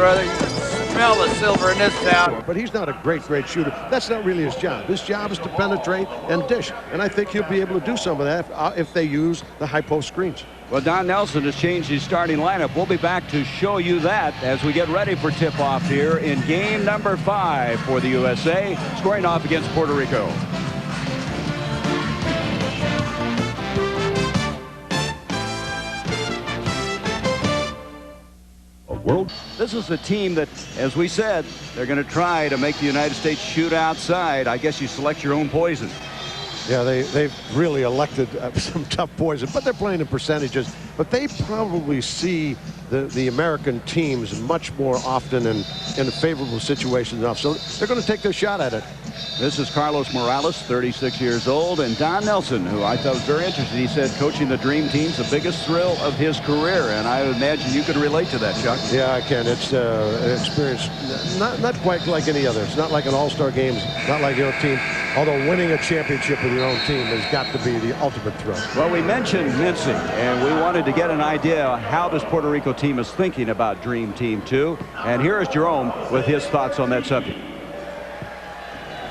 brother. You can smell the silver in this town. But he's not a great shooter. That's not really his job. His job is to penetrate and dish. And I think he'll be able to do some of that if they use the high post screens. Well, Don Nelson has changed his starting lineup. We'll be back to show you that as we get ready for tip-off here in game number 5 for the USA, squaring off against Puerto Rico. This is a team that, as we said, they're going to try to make the United States shoot outside. I guess you select your own poison. Yeah, they've really elected some tough poison, but they're playing in percentages. But they probably see the American teams much more often in favorable situations enough. So they're going to take their shot at it. This is Carlos Morales, 36 years old, and Don Nelson, who I thought was very interesting. He said coaching the Dream Team's the biggest thrill of his career, and I imagine you could relate to that, Chuck. Yeah, I can. It's an experience not quite like any other. It's not like an all-star game, not like your team. Although winning a championship with your own team has got to be the ultimate thrill. Well, we mentioned Mincy, and we wanted to get an idea how this Puerto Rico team is thinking about Dream Team 2. And here is Jerome with his thoughts on that subject.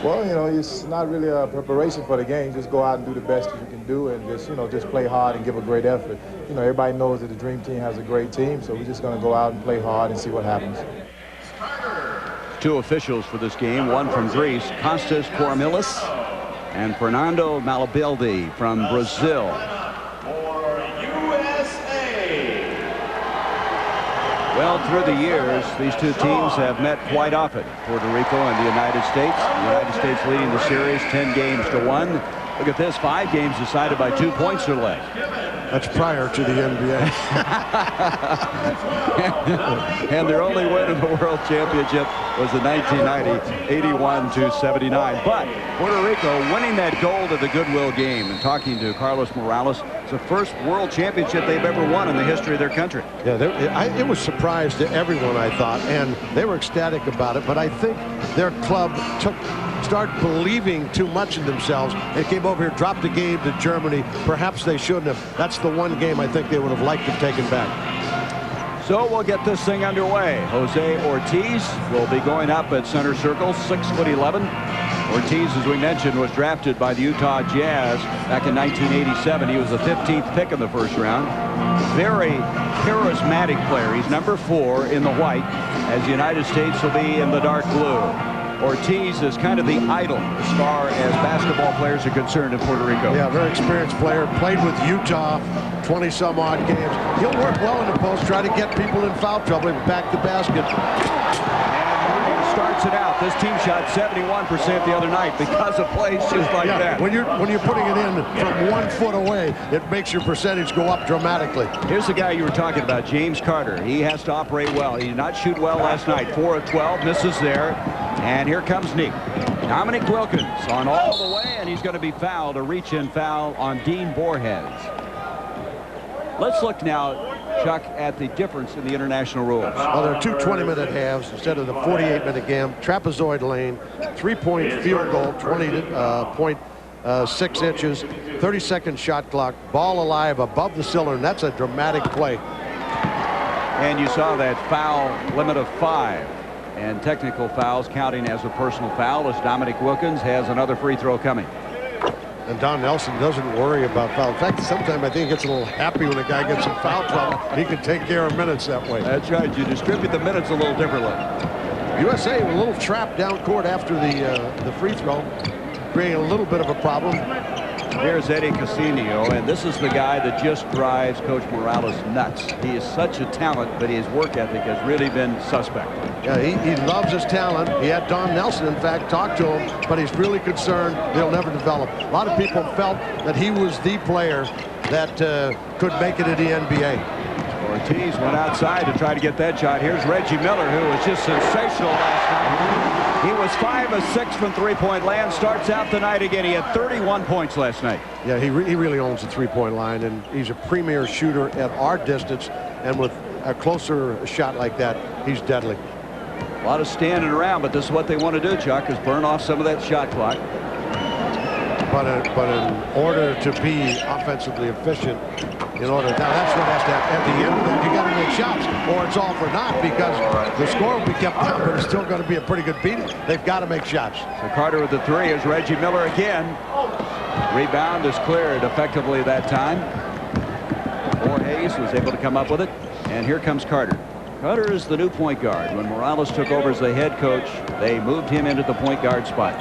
Well, you know, it's not really a preparation for the game. Just go out and do the best you can do, and just play hard and give a great effort. You know, everybody knows that the Dream Team has a great team, so we're just going to go out and play hard and see what happens. 2 officials for this game, one from Greece, Kostas Kouroumilis, and Fernando Malabildi from Brazil. Well, through the years, these two teams have met quite often, Puerto Rico and the United States. The United States leading the series 10 games to 1. Look at this, 5 games decided by 2 points or less. That's prior to the NBA. And their only win in the World Championship was the 1990, 81-79. But Puerto Rico winning that gold at the Goodwill game. And talking to Carlos Morales, it's the first World Championship they've ever won in the history of their country. Yeah, it was a surprise to everyone, I thought, and they were ecstatic about it. But I think their club started believing too much in themselves and came over here, dropped a game to Germany. Perhaps they shouldn't have. That's the one game I think they would have liked to have taken back. So we'll get this thing underway. Jose Ortiz will be going up at center circle, 6'11". Ortiz, as we mentioned, was drafted by the Utah Jazz back in 1987. He was the 15th pick in the first round. Very charismatic player. He's number 4 in the white, as the United States will be in the dark blue. Ortiz is kind of the idol as far as basketball players are concerned in Puerto Rico. Yeah, very experienced player. Played with Utah 20-some-odd games. He'll work well in the post, try to get people in foul trouble and back the basket. And starts it out. This team shot 71% the other night because of plays just like that. When you're putting it in from 1 foot away, it makes your percentage go up dramatically. Here's the guy you were talking about, James Carter. He has to operate well. He did not shoot well last night. 4 of 12, misses there. And here comes Nick. Dominique Wilkins on all the way, and he's going to be fouled, a reach-in foul on Dean Borges. Let's look now, Chuck, at the difference in the international rules. Well, there are 2 20-minute halves instead of the 48-minute game. Trapezoid lane, 3-point field goal, 20.6 inches, 30-second shot clock, ball alive above the cylinder, and that's a dramatic play. And you saw that foul limit of 5. And technical fouls counting as a personal foul as Dominique Wilkins has another free throw coming. And Don Nelson doesn't worry about foul. In fact, sometimes I think he gets a little happy when a guy gets in foul trouble. He can take care of minutes that way. That's right. You distribute the minutes a little differently. USA a little trapped down court after the free throw, creating a little bit of a problem. Here's Eddie Casino, and this is the guy that just drives Coach Morales nuts. He is such a talent, but his work ethic has really been suspect. Yeah, he loves his talent. He had Don Nelson, in fact, talk to him, but he's really concerned he'll never develop. A lot of people felt that he was the player that could make it in the NBA. Ortiz went outside to try to get that shot. Here's Reggie Miller, who was just sensational last night. He was 5 of 6 from three-point land. Starts out the night again. He had 31 points last night. Yeah, he really owns the three-point line, and he's a premier shooter at our distance. And with a closer shot like that, he's deadly. A lot of standing around, but this is what they want to do, Chuck, is burn off some of that shot clock. But in order to be offensively efficient, now that's what has to happen. At the end of that, you got to make shots, or it's all for naught, because the score will be kept down, but it's still going to be a pretty good beating. They've got to make shots. So Carter with the three is Reggie Miller again. Rebound is cleared effectively that time. Hayes was able to come up with it, and here comes Carter. Carter is the new point guard. When Morales took over as the head coach, they moved him into the point guard spot.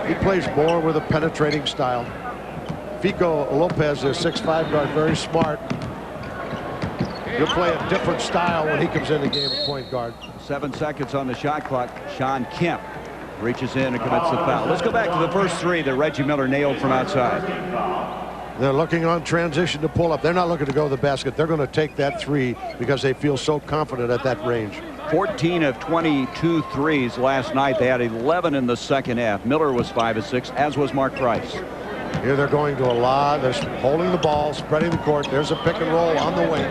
He plays more with a penetrating style. Fico Lopez is 6'5" guard, very smart. He'll play a different style when he comes in the game at point guard. 7 seconds on the shot clock. Shawn Kemp reaches in and commits the foul. Let's go back to the first three that Reggie Miller nailed from outside. They're looking on transition to pull up. They're not looking to go to the basket. They're going to take that three because they feel so confident at that range. 14 of 22 threes last night. They had 11 in the second half. Miller was 5 of 6, as was Mark Price. Here they're going to a lot. They're holding the ball, spreading the court. There's a pick and roll on the wing.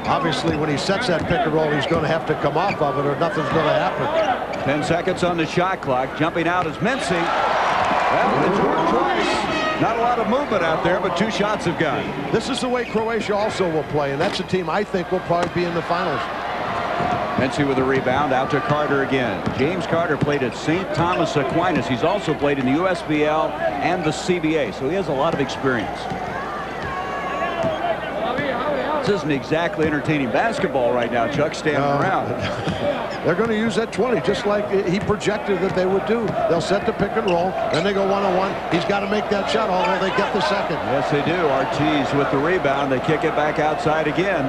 Obviously, when he sets that pick and roll, he's going to have to come off of it or nothing's going to happen. 10 seconds on the shot clock. Jumping out is Mincy. Well, it's worked twice. Not a lot of movement out there, but 2 shots have gone. This is the way Croatia also will play, and that's a team I think will probably be in the finals. Mincy with a rebound, out to Carter again. James Carter played at St. Thomas Aquinas. He's also played in the USBL and the CBA, so he has a lot of experience. This isn't exactly entertaining basketball right now, Chuck, standing around. They're going to use that 20 just like he projected that they would do. They'll set the pick and roll, then they go one-on-one. He's got to make that shot, although they get the second. Yes, they do. Ortiz with the rebound. They kick it back outside again,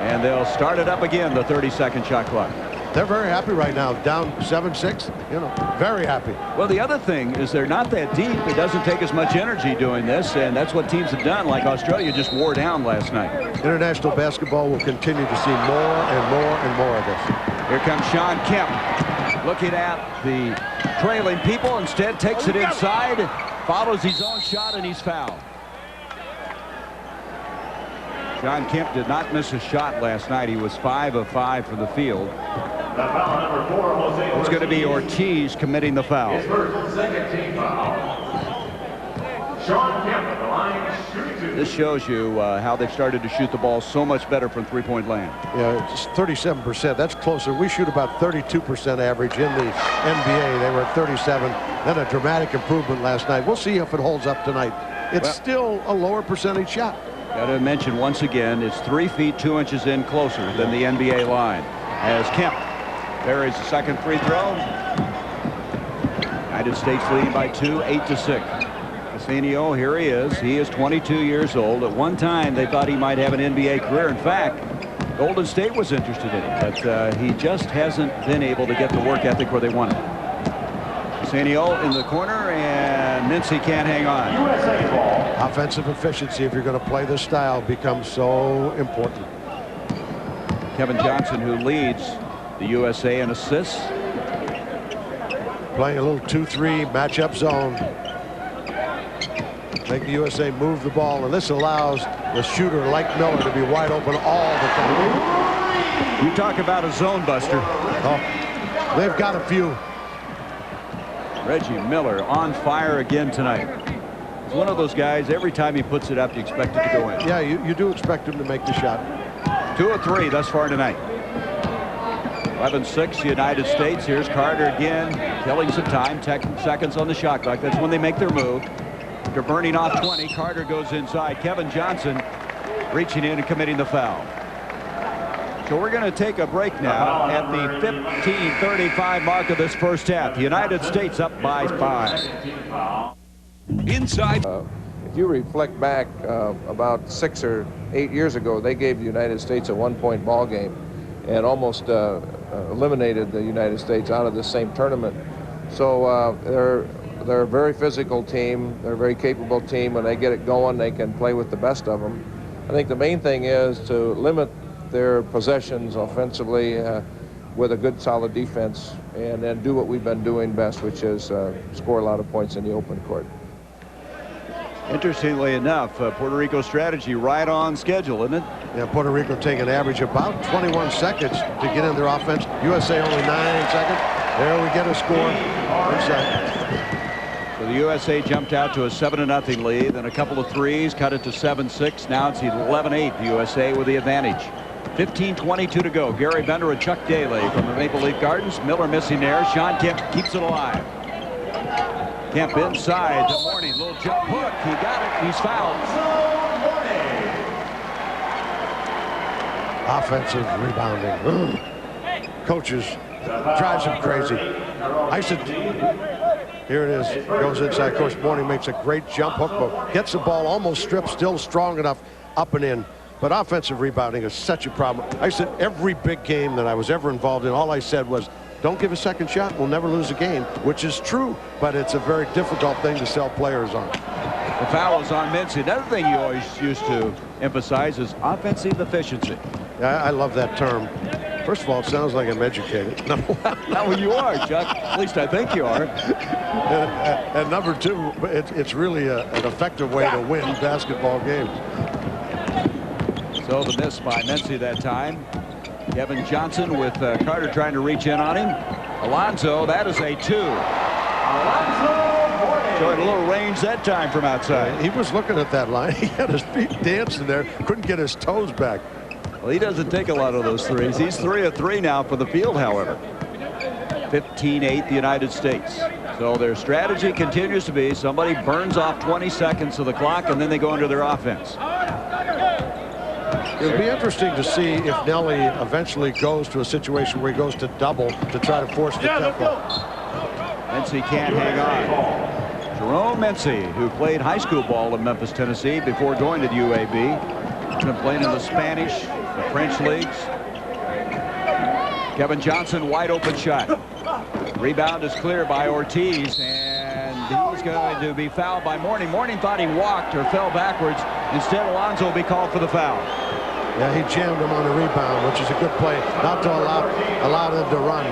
and they'll start it up again, the 30-second shot clock. They're very happy right now, down 7-6, very happy. Well, the other thing is they're not that deep. It doesn't take as much energy doing this, and that's what teams have done, like Australia just wore down last night. International basketball will continue to see more and more and more of this. Here comes Shawn Kemp, looking at the trailing people. Instead, takes it inside, follows his own shot, and he's fouled. Shawn Kemp did not miss a shot last night. He was 5 of 5 from the field. It's going to be Ortiz committing the foul. His first second team foul. Shawn Kemp at the line, shooting 2. This shows you how they've started to shoot the ball so much better from three-point land. Yeah, it's 37%. That's closer. We shoot about 32% average in the NBA. They were at 37. Then a dramatic improvement last night. We'll see if it holds up tonight. It's still a lower percentage shot. Got to mention once again, it's 3 feet 2 inches in closer than the NBA line. As Kemp buries the second free throw. United States leading by 2, 8-6. Cassino, here he is. He is 22 years old. At one time, they thought he might have an NBA career. In fact, Golden State was interested in him, but he just hasn't been able to get the work ethic where they want him. Cassino in the corner, and Mincy can't hang on. USA ball. Offensive efficiency, if you're going to play this style, becomes so important. Kevin Johnson, who leads the USA in assists. Playing a little 2-3 matchup zone. Make the USA move the ball, and this allows the shooter like Miller to be wide open all the time. You talk about a zone buster. Oh, they've got a few. Reggie Miller on fire again tonight. He's one of those guys, every time he puts it up, you expect it to go in. Yeah, you do expect him to make the shot. 2 of 3 thus far tonight. 11-6 United States. Here's Carter again, killing some time. 10 seconds on the shot clock. That's when they make their move. They're burning off 20. Carter goes inside. Kevin Johnson reaching in and committing the foul. So we're going to take a break now at the 15:35 mark of this first half. The United States up by 5. Inside. If you reflect back about 6 or 8 years ago, they gave the United States a 1-point ball game and almost eliminated the United States out of the same tournament. So they're a very physical team. They're a very capable team. When they get it going, they can play with the best of them. I think the main thing is to limit their possessions offensively with a good solid defense, and then do what we've been doing best, which is score a lot of points in the open court. Interestingly enough, Puerto Rico's strategy right on schedule, isn't it? Yeah, Puerto Rico taking an average about 21 seconds to get in their offense. USA only 9 seconds. There we get a score. So the USA jumped out to a 7-0 lead. Then a couple of threes cut it to 7-6. Now it's 11-8. The USA with the advantage. 15:22 to go. Gary Bender and Chuck Daly from the Maple Leaf Gardens. Miller missing there. Shawn Kemp keeps it alive. Kemp inside to Mourning. Little jump hook. He got it. He's fouled. Offensive rebounding. Coaches drives him crazy. I said, here it is. Goes inside. Coach Mourning makes a great jump hook, but gets the ball almost stripped, still strong enough up and in. But offensive rebounding is such a problem. I said every big game that I was ever involved in, all I said was, don't give a second shot. We'll never lose a game, which is true, but it's a very difficult thing to sell players on. The foul is on Mincy. Another thing you always used to emphasize is offensive efficiency. Yeah, I love that term. First of all, it sounds like I'm educated. Well, you are, Chuck. At least I think you are. And number two, it's really an effective way to win basketball games. So the miss by Mincy that time. Kevin Johnson with Carter trying to reach in on him. Alonzo, that is a 2. Showing a little range that time from outside. He was looking at that line. He had his feet dancing there. Couldn't get his toes back. Well, he doesn't take a lot of those threes. He's 3 of 3 now for the field, however. 15-8 the United States. So their strategy continues to be somebody burns off 20 seconds of the clock and then they go into their offense. It'll be interesting to see if Nelly eventually goes to a situation where he goes to double to try to force the tempo. Mincy can't hang on. Jerome Mincy, who played high school ball in Memphis, Tennessee before going to the UAB. He's been playing in the Spanish, the French leagues. Kevin Johnson, wide open shot. Rebound is clear by Ortiz, and he's going to be fouled by Mourning. Mourning thought he walked or fell backwards. Instead, Alonzo will be called for the foul. Yeah, he jammed him on the rebound, which is a good play, not to allow them to run.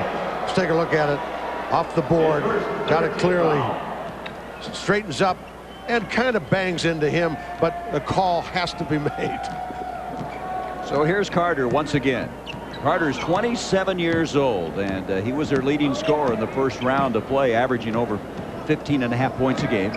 Let's take a look at it. Off the board, got it clearly. Straightens up and kind of bangs into him, but the call has to be made. So here's Carter once again. Carter's 27 years old, and he was their leading scorer in the first round of play, averaging over 15.5 points a game.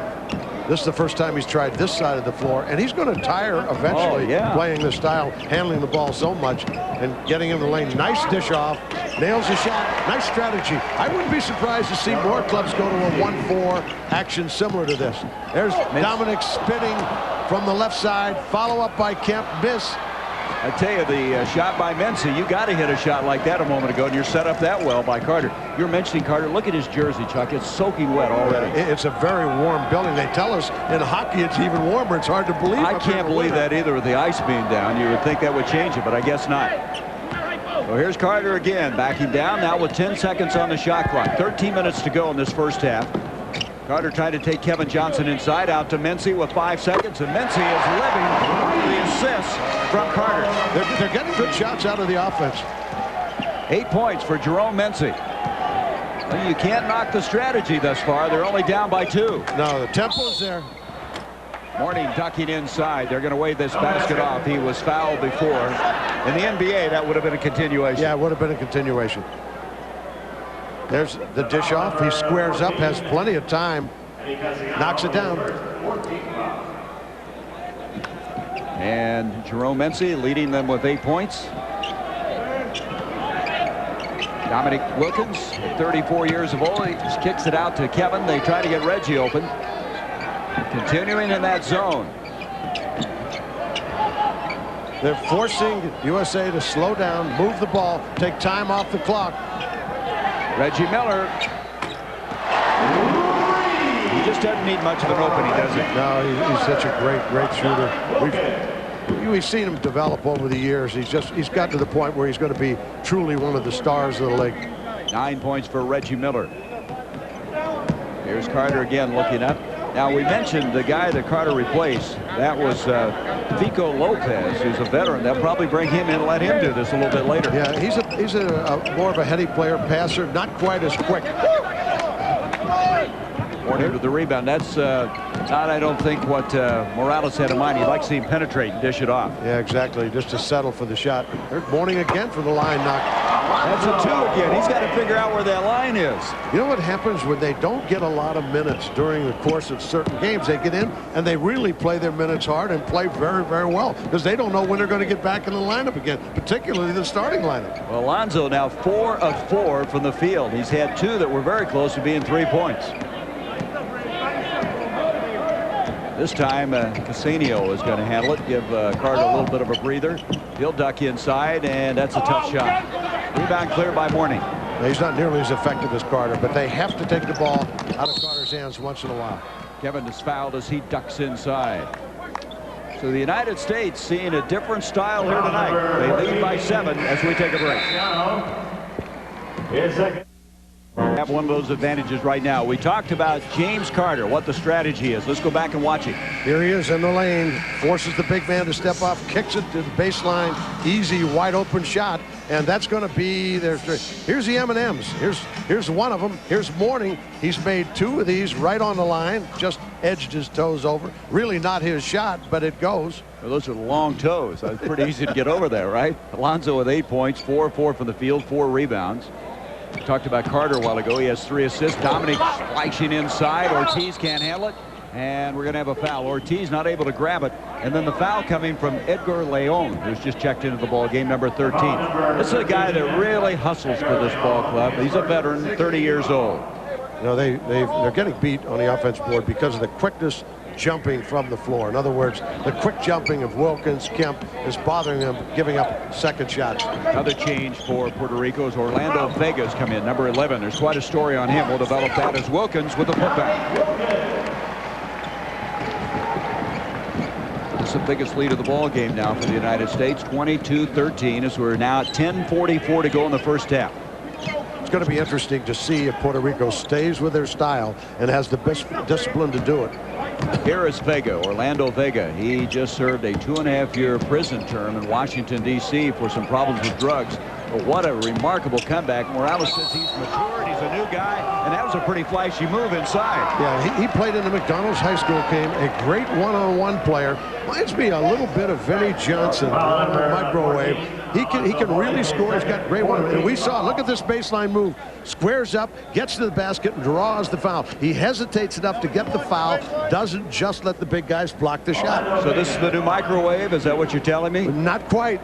This is the first time he's tried this side of the floor, and he's going to tire eventually playing this style, handling the ball so much and getting in the lane. Nice dish off, nails the shot. Nice strategy. I wouldn't be surprised to see more clubs go to a 1-4 action similar to this. There's Dominique spinning from the left side, follow up by Kemp, miss. I tell you, the shot by Mincy, you got to hit a shot like that a moment ago, and you're set up that well by Carter. You're mentioning Carter. Look at his jersey, Chuck. It's soaking wet already. It's a very warm building. They tell us in hockey it's even warmer. It's hard to believe. I can't believe that either with the ice being down. You would think that would change it, but I guess not. So here's Carter again, backing down now with 10 seconds on the shot clock. 13 minutes to go in this first half. Carter trying to take Kevin Johnson inside, out to Mincy with 5 seconds, and Mincy is living the assist from Carter. They're getting good shots out of the offense. 8 points for Jerome Mincy. Well, you can't knock the strategy thus far. They're only down by 2. No, the tempo's there. Mourning ducking inside. They're going to wave this basket off. He was fouled before. In the NBA, that would have been a continuation. Yeah, it would have been a continuation. There's the dish off. He squares up, has plenty of time, knocks it down. And Jerome Mincy leading them with 8 points. Dominique Wilkins, 34 years of old, he just kicks it out to Kevin. They try to get Reggie open. Continuing in that zone. They're forcing USA to slow down, move the ball, take time off the clock. Reggie Miller. He just doesn't need much of an opening, does he? No, he's such a great shooter. We've seen him develop over the years. He's gotten to the point where he's going to be truly one of the stars of the league. 9 points for Reggie Miller. Here's Carter again looking up. Now, we mentioned the guy that Carter replaced. That was Fico Lopez, who's a veteran. They'll probably bring him in and let him do this a little bit later. Yeah, he's a more of a heady player, passer, not quite as quick. Mourning with the rebound. That's not, I don't think, what Morales had in mind. He'd like to see him penetrate and dish it off. Yeah, exactly. Just to settle for the shot. There's Mourning again for the line knock. That's a 2 again. He's got to figure out where that line is. You know what happens when they don't get a lot of minutes during the course of certain games? They get in and they really play their minutes hard and play very, very well because they don't know when they're going to get back in the lineup again, particularly the starting lineup. Well, Alonzo now 4 of 4 from the field. He's had 2 that were very close to being 3 points. This time, Cassino is going to handle it, give Carter a little bit of a breather. He'll duck inside, and that's a tough shot. Rebound cleared by Mourning. Now, he's not nearly as effective as Carter, but they have to take the ball out of Carter's hands once in a while. Kevin is fouled as he ducks inside. So the United States seeing a different style here tonight. They lead by 7 as we take a break. Have one of those advantages right now. We talked about James Carter, what the strategy is. Let's go back and watch it. Here he is in the lane, forces the big man to step off, kicks it to the baseline, easy, wide open shot, and that's going to be there's. Here's the M&Ms. Here's one of them. Here's Mourning. He's made 2 of these right on the line, just edged his toes over. Really not his shot, but it goes. Well, those are long toes. It's pretty easy to get over there, right? Alonzo with 8 points, 4 of 4 from the field, 4 rebounds. We talked about Carter a while ago. He has 3 assists. Dominique splashing inside. Ortiz can't handle it. And we're going to have a foul. Ortiz not able to grab it. And then the foul coming from Edgar Leon, who's just checked into the ball, game number 13. This is a guy that really hustles for this ball club. He's a veteran, 30 years old. You know, they're getting beat on the offense board because of the quickness jumping from the floor. In other words, the quick jumping of Wilkins, Kemp is bothering them, giving up second shots. Another change for Puerto Rico is Orlando Vega's come in, number 11. There's quite a story on him. We'll develop that as Wilkins with the putback. It's the biggest lead of the ball game now for the United States, 22-13, as we're now at 10:44 to go in the first half. It's going to be interesting to see if Puerto Rico stays with their style and has the best discipline to do it. Here is Vega, Orlando Vega. He just served a 2.5-year prison term in Washington, D.C. for some problems with drugs. But what a remarkable comeback. Morales says he's matured, he's a new guy, and that was a pretty flashy move inside. Yeah, he played in the McDonald's high school game, a great one-on-one player. Reminds me a little bit of Vinnie Johnson, microwave. He can really score. He's got great one. And we saw, look at this baseline move. Squares up, gets to the basket, and draws the foul. He hesitates enough to get the foul, doesn't just let the big guys block the shot. So this is the new microwave? Is that what you're telling me? Not quite.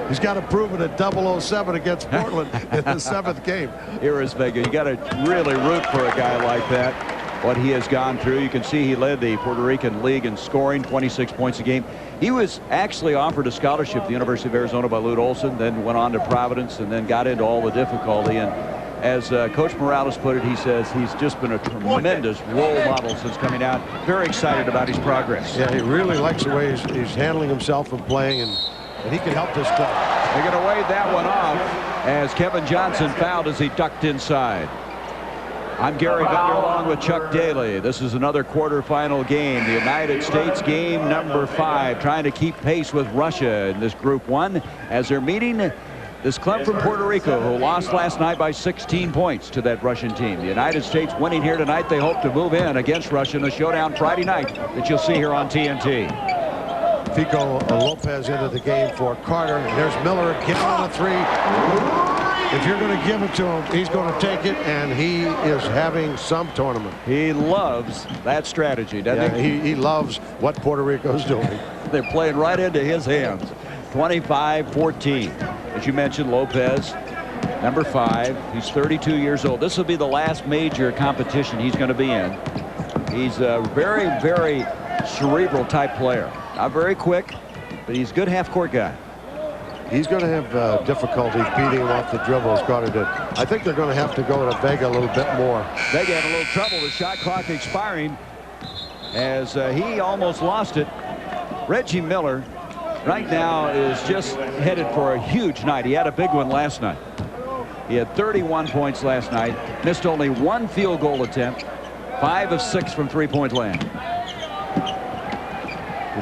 He's got to prove it at 007 against Portland in the 7th game. Here is Vega. You got to really root for a guy like that. What he has gone through. You can see he led the Puerto Rican League in scoring, 26 points a game. He was actually offered a scholarship at the University of Arizona by Lute Olson, then went on to Providence, and then got into all the difficulty. And as Coach Morales put it, he says he's just been a tremendous role model since coming out. Very excited about his progress. Yeah, he really likes the way he's handling himself and playing, and he can help this club. They're going to wave that one off as Kevin Johnson fouled as he ducked inside. I'm Gary Bender along with Chuck Daly. This is another quarterfinal game. The United States game number 5, trying to keep pace with Russia in this Group 1 as they're meeting this club from Puerto Rico who lost last night by 16 points to that Russian team. The United States winning here tonight. They hope to move in against Russia in the showdown Friday night that you'll see here on TNT. Fico Lopez into the game for Carter. And there's Miller again on the 3. If you're going to give it to him, he's going to take it, and he is having some tournament. He loves that strategy, doesn't he? He loves what Puerto Rico's doing. They're playing right into his hands. 25-14. As you mentioned, Lopez, number 5. He's 32 years old. This will be the last major competition he's going to be in. He's a very, very cerebral type player. Not very quick, but he's a good half-court guy. He's going to have difficulties beating him off the dribble as Carter did. I think they're going to have to go to Vega a little bit more. Vega had a little trouble. The shot clock expiring as he almost lost it. Reggie Miller right now is just headed for a huge night. He had a big one last night. He had 31 points last night. Missed only 1 field goal attempt. 5 of 6 from three-point land.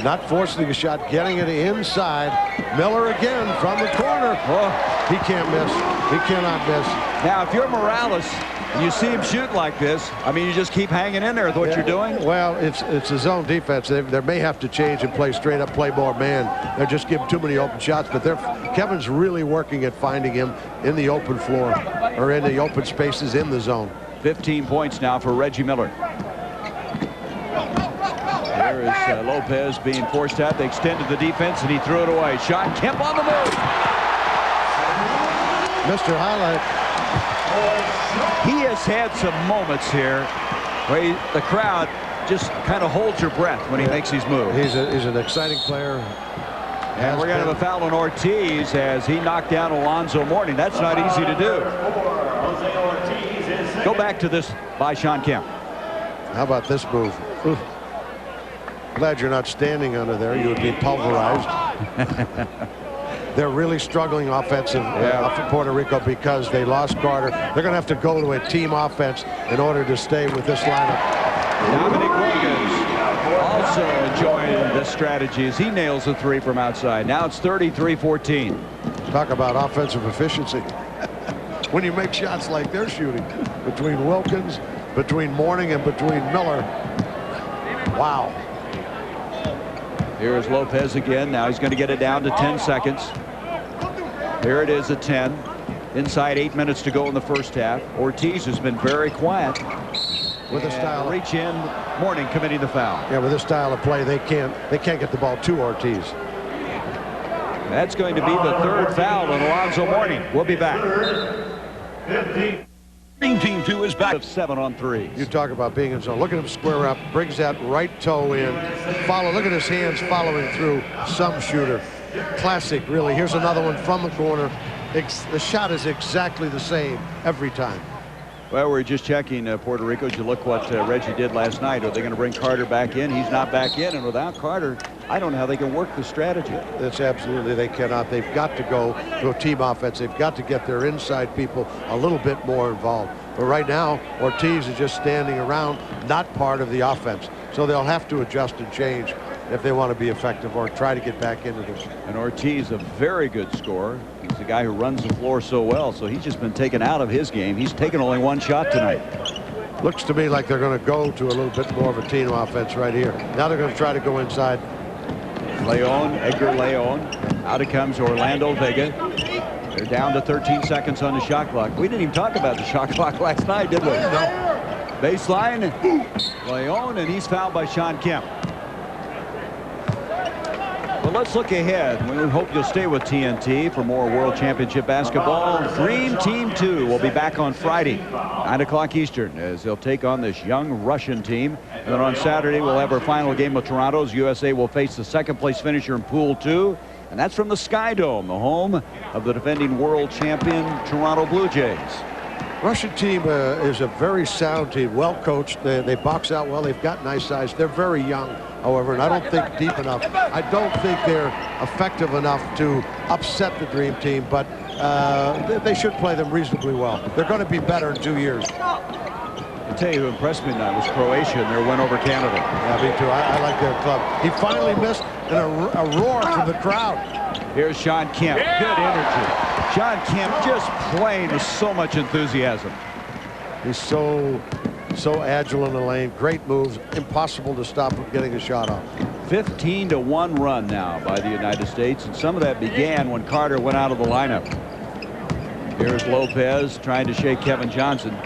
Not forcing a shot, getting it inside. Miller again from the corner. Oh, he can't miss. He cannot miss. Now, if you're Morales, And you see him shoot like this. I mean, you just keep hanging in there with what you're doing. Well, it's a zone defense. They may have to change and play straight up, play more man. They're just giving too many open shots. But Kevin's really working at finding him in the open floor or in the open spaces in the zone. 15 points now for Reggie Miller. There is Lopez being forced out. They extended the defense, and he threw it away. Shawn Kemp on the move. Mr. Highlight. He has had some moments here where the crowd just kind of holds your breath when he makes these moves. He's an exciting player. And we're going to have a foul on Ortiz as he knocked down Alonzo Mourning. That's not easy to do. Go back to this by Shawn Kemp. How about this move? Oof. Glad you're not standing under there. You would be pulverized. They're really struggling offensive for Puerto Rico because they lost Carter. They're going to have to go to a team offense in order to stay with this lineup. Dominique Wilkins also enjoying this strategy as he nails a three from outside. Now it's 33-14. Talk about offensive efficiency. When you make shots like they're shooting between Wilkins, between Mourning, and between Miller. Wow. Here's Lopez again. Now he's going to get it down to 10 seconds. Here it is at 10. Inside 8 minutes to go in the first half. Ortiz has been very quiet. With a style reach in, Mourning committing the foul. Yeah, with this style of play, they can't get the ball to Ortiz. That's going to be the third foul on Alonzo Mourning. We'll be back. Team 2 is back of 7 on 3. You talk about being in zone. Look at him square up, brings that right toe in. Look at his hands following through. Some shooter. Classic, really. Here's another one from the corner. The shot is exactly the same every time. Well, we're just checking Puerto Rico. Did you look what Reggie did last night? Are they going to bring Carter back in? He's not back in, and without Carter, I don't know how they can work the strategy. That's absolutely, they cannot. They've got to go to a team offense. They've got to get their inside people a little bit more involved. But right now, Ortiz is just standing around, not part of the offense. So they'll have to adjust and change if they want to be effective or try to get back into this. And Ortiz, a very good scorer. He's the guy who runs the floor so well, so he's just been taken out of his game. He's taken only one shot tonight. Looks to me like they're going to go to a little bit more of a team offense right here. Now they're going to try to go inside. Edgar Leon. Out it comes Orlando Vega. They're down to 13 seconds on the shot clock. We didn't even talk about the shot clock last night, did we? No. Baseline. Leon, and he's fouled by Shawn Kemp. Well, let's look ahead. We hope you'll stay with TNT for more World Championship basketball. Dream Team 2 will be back on Friday, 9 o'clock Eastern, as they'll take on this young Russian team. And then on Saturday, we'll have our final game with Toronto's. USA will face the second-place finisher in Pool 2. And that's from the Sky Dome, the home of the defending world champion Toronto Blue Jays. Russian team is a very sound team, well coached. They box out well. They've got nice size. They're very young, however, and I don't think deep enough. I don't think they're effective enough to upset the Dream Team, but they should play them reasonably well. They're going to be better in 2 years. I'll tell you who impressed me tonight was Croatia and their win over Canada. Yeah, me too. I like their club. He finally missed, and a roar from the crowd. Here's Shawn Kemp. Good energy. Shawn Kemp just playing with so much enthusiasm. He's so agile in the lane. Great moves. Impossible to stop him getting a shot off. 15-1 run now by the United States, and some of that began when Carter went out of the lineup. Here's Lopez trying to shake Kevin Johnson.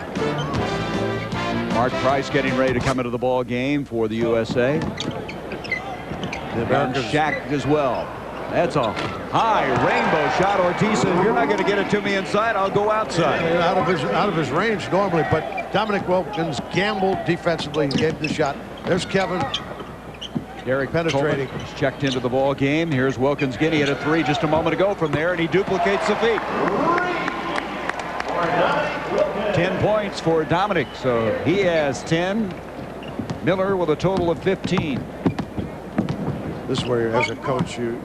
Mark Price getting ready to come into the ball game for the USA. The Americans Shaq as well. That's a high rainbow shot. Ortiz said, if you're not going to get it to me inside, I'll go outside. Out of his range normally, but Dominique Wilkins gambled defensively and gave the shot. There's Kevin. Derrick penetrating. Coleman is checked into the ball game. Here's Wilkins getting at a three just a moment ago from there, and he duplicates the feat. 10 points for Dominic, so he has 10. Miller with a total of 15. This is where, as a coach, you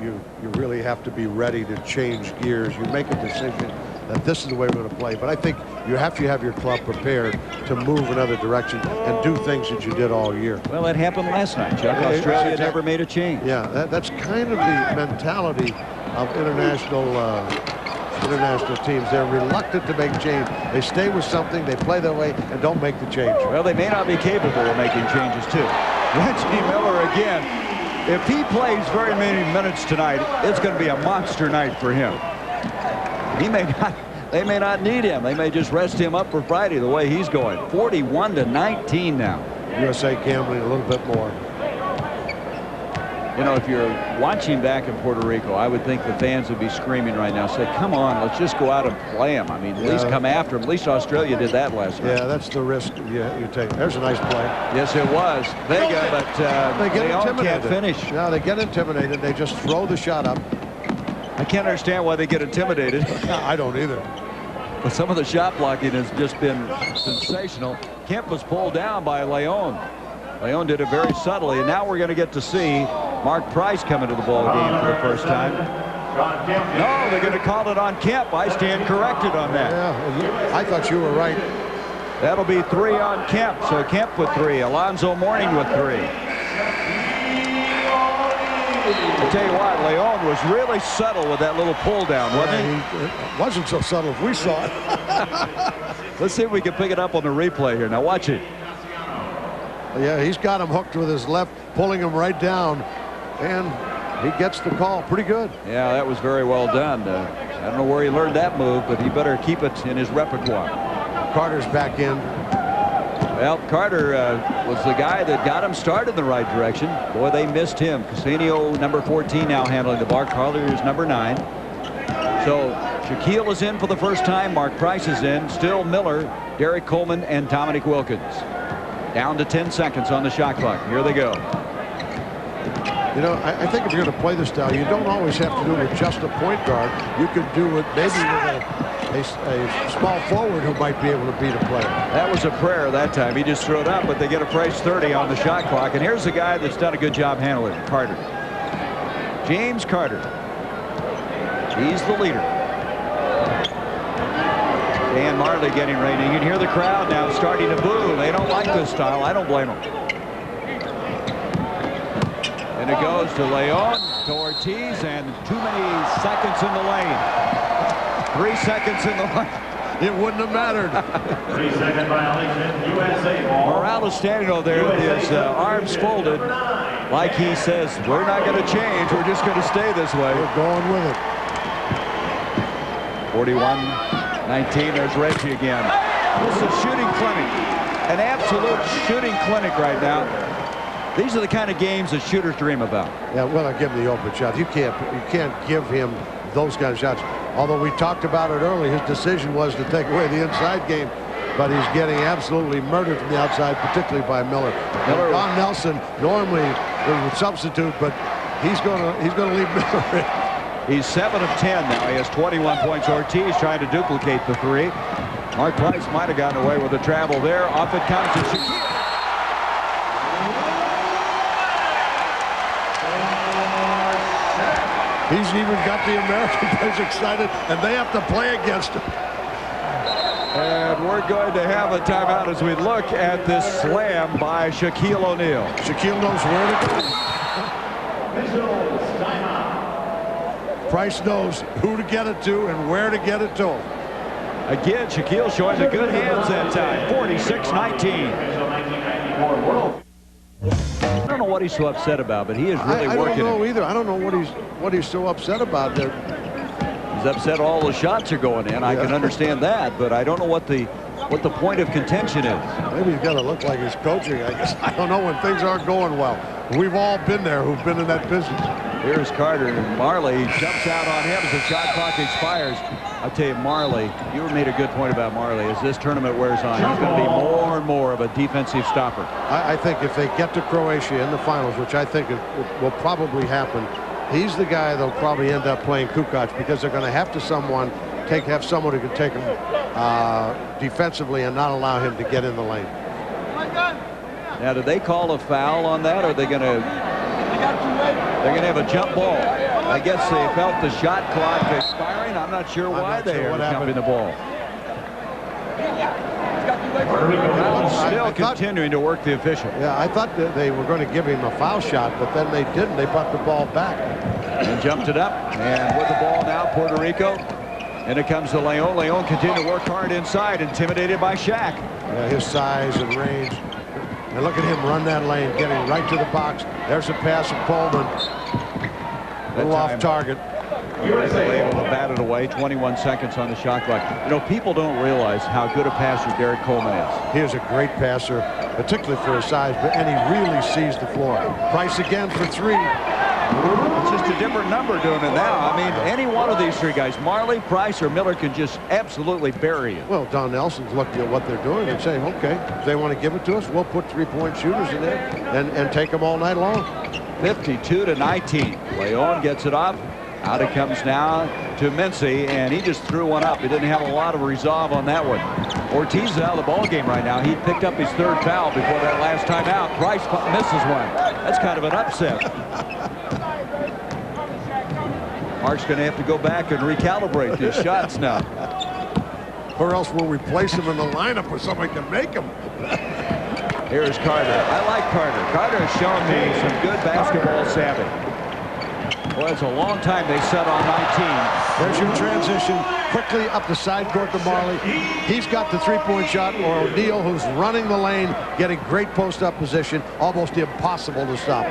really have to be ready to change gears. You make a decision that this is the way we're going to play. But I think you have to have your club prepared to move another direction and do things that you did all year. Well, that happened last night, Chuck. Australia never made a change. Yeah, that's kind of the mentality of international international teams. They're reluctant to make change. They stay with something, they play their way, and don't make the change. Well, they may not be capable of making changes, too. Reggie Miller again. If he plays very many minutes tonight, it's going to be a monster night for him. He may not. They may not need him. They may just rest him up for Friday the way he's going. 41-19 now. USA gambling a little bit more. You know, if you're watching back in Puerto Rico, I would think the fans would be screaming right now, say, come on, let's just go out and play them. I mean, at least come after them. At least Australia did that last night. Yeah, that's the risk you take. There's a nice play. Yes, it was. Vega, but they get can't intimidated. finish. No, they get intimidated. They just throw the shot up. I can't understand why they get intimidated. I don't either. But some of the shot blocking has just been sensational. Kemp was pulled down by Leon. Leon did it very subtly, and now we're going to get to see Mark Price come into the ball game for the first time. No, they're going to call it on Kemp. I stand corrected on that. Yeah, I thought you were right. That'll be 3 on Kemp. So Kemp with 3. Alonzo Mourning with 3. I'll tell you what, Leon was really subtle with that little pull down, wasn't he? It wasn't so subtle if we saw it. Let's see if we can pick it up on the replay here. Now watch it. Yeah, he's got him hooked with his left, pulling him right down, and he gets the call. Pretty good. Yeah, that was very well done. I don't know where he learned that move, but he better keep it in his repertoire. Carter's back in. Well, Carter was the guy that got him started in the right direction. Boy, they missed him. Casanio, number 14, now handling the bar. Carter is number 9. So Shaquille is in for the first time. Mark Price is in. Still Miller, Derrick Coleman, and Dominique Wilkins. Down to 10 seconds on the shot clock. Here they go. You know, I think if you're going to play this style, you don't always have to do it with just a point guard. You could do it maybe with a small forward who might be able to beat a player. That was a prayer that time. He just threw it up, but they get a Price 30 on the shot clock. And here's the guy that's done a good job handling it, Carter. James Carter. He's the leader. Dan Majerle getting ready. You can hear the crowd now starting to boo. They don't like this style. I don't blame them. And it goes to Leon, to Ortiz, and too many seconds in the lane. 3 seconds in the lane. It wouldn't have mattered. 3-second violation, USA ball. Morales standing over there with his arms folded, like he says, we're not going to change. We're just going to stay this way. We're going with it. 41-19. There's Reggie again. This is a shooting clinic. An absolute shooting clinic right now. These are the kind of games that shooters dream about. Yeah, well, I give him the open shot. You can't give him those kind of shots. Although we talked about it earlier, his decision was to take away the inside game, but he's getting absolutely murdered from the outside, particularly by Miller. Don Nelson normally would substitute, but he's going to leave Miller in. He's 7 of 10 now. He has 21 points. Ortiz trying to duplicate the 3. Mark Price might have gotten away with the travel there. Off it comes to Shaquille. He's even got the American players excited, and they have to play against him. And we're going to have a timeout as we look at this slam by Shaquille O'Neal. Shaquille knows where to go. Price knows who to get it to and where to get it to him. Again, Shaquille showing the good hands that time. 46-19. I don't know what he's so upset about, but he is really working. I don't know either. I don't know what he's so upset about there. He's upset all the shots are going in. I can understand that, but I don't know what the point of contention is. Maybe he's got to look like he's coaching. I guess I don't know when things aren't going well. We've all been there who've been in that business. Here's Carter, and Majerle jumps out on him as the shot clock expires. I'll tell you, Majerle, you made a good point about Majerle. As this tournament wears on, he's going to be more and more of a defensive stopper. I think if they get to Croatia in the finals, which I think it will probably happen, he's the guy they'll probably end up playing Kukoc, because they're going to have to have someone who can take him defensively and not allow him to get in the lane. Now, did they call a foul on that, or are they going to? They're going to have a jump ball. I guess they felt the shot clock expiring. I'm not sure why they are jumping the ball. Still continuing to work the official. Yeah, I thought that they were going to give him a foul shot, but then they didn't. They brought the ball back. And jumped it up. And with the ball now, Puerto Rico. And it comes to Leon. Leon continued to work hard inside, intimidated by Shaq. Yeah, his size and range. And look at him run that lane, getting right to the box. There's a pass of Coleman. A little off target. They were able to bat it away. 21 seconds on the shot clock. You know, people don't realize how good a passer Derrick Coleman is. He is a great passer, particularly for his size, and he really sees the floor. Price again for three. It's just a different number doing it now. I mean, any one of these three guys, Marley, Price, or Miller, can just absolutely bury you. Well, Don Nelson's looking at what they're doing and saying, okay, if they want to give it to us, we'll put three-point shooters in there and take them all night long. 52-19. Leon gets it off. Out it comes now to Mincy, and he just threw one up. He didn't have a lot of resolve on that one. Ortiz is out of the ball game right now. He picked up his third foul before that last timeout. Price misses one. That's kind of an upset. Mark's going to have to go back and recalibrate his shots now. Or else we'll replace him in the lineup with somebody to make him. Here's Carter. I like Carter. Carter has shown me some good basketball savvy. Well, it's a long time they set on 19. There's your transition. Quickly up the side court to Marley. He's got the three-point shot, or O'Neal, who's running the lane, getting great post-up position. Almost impossible to stop.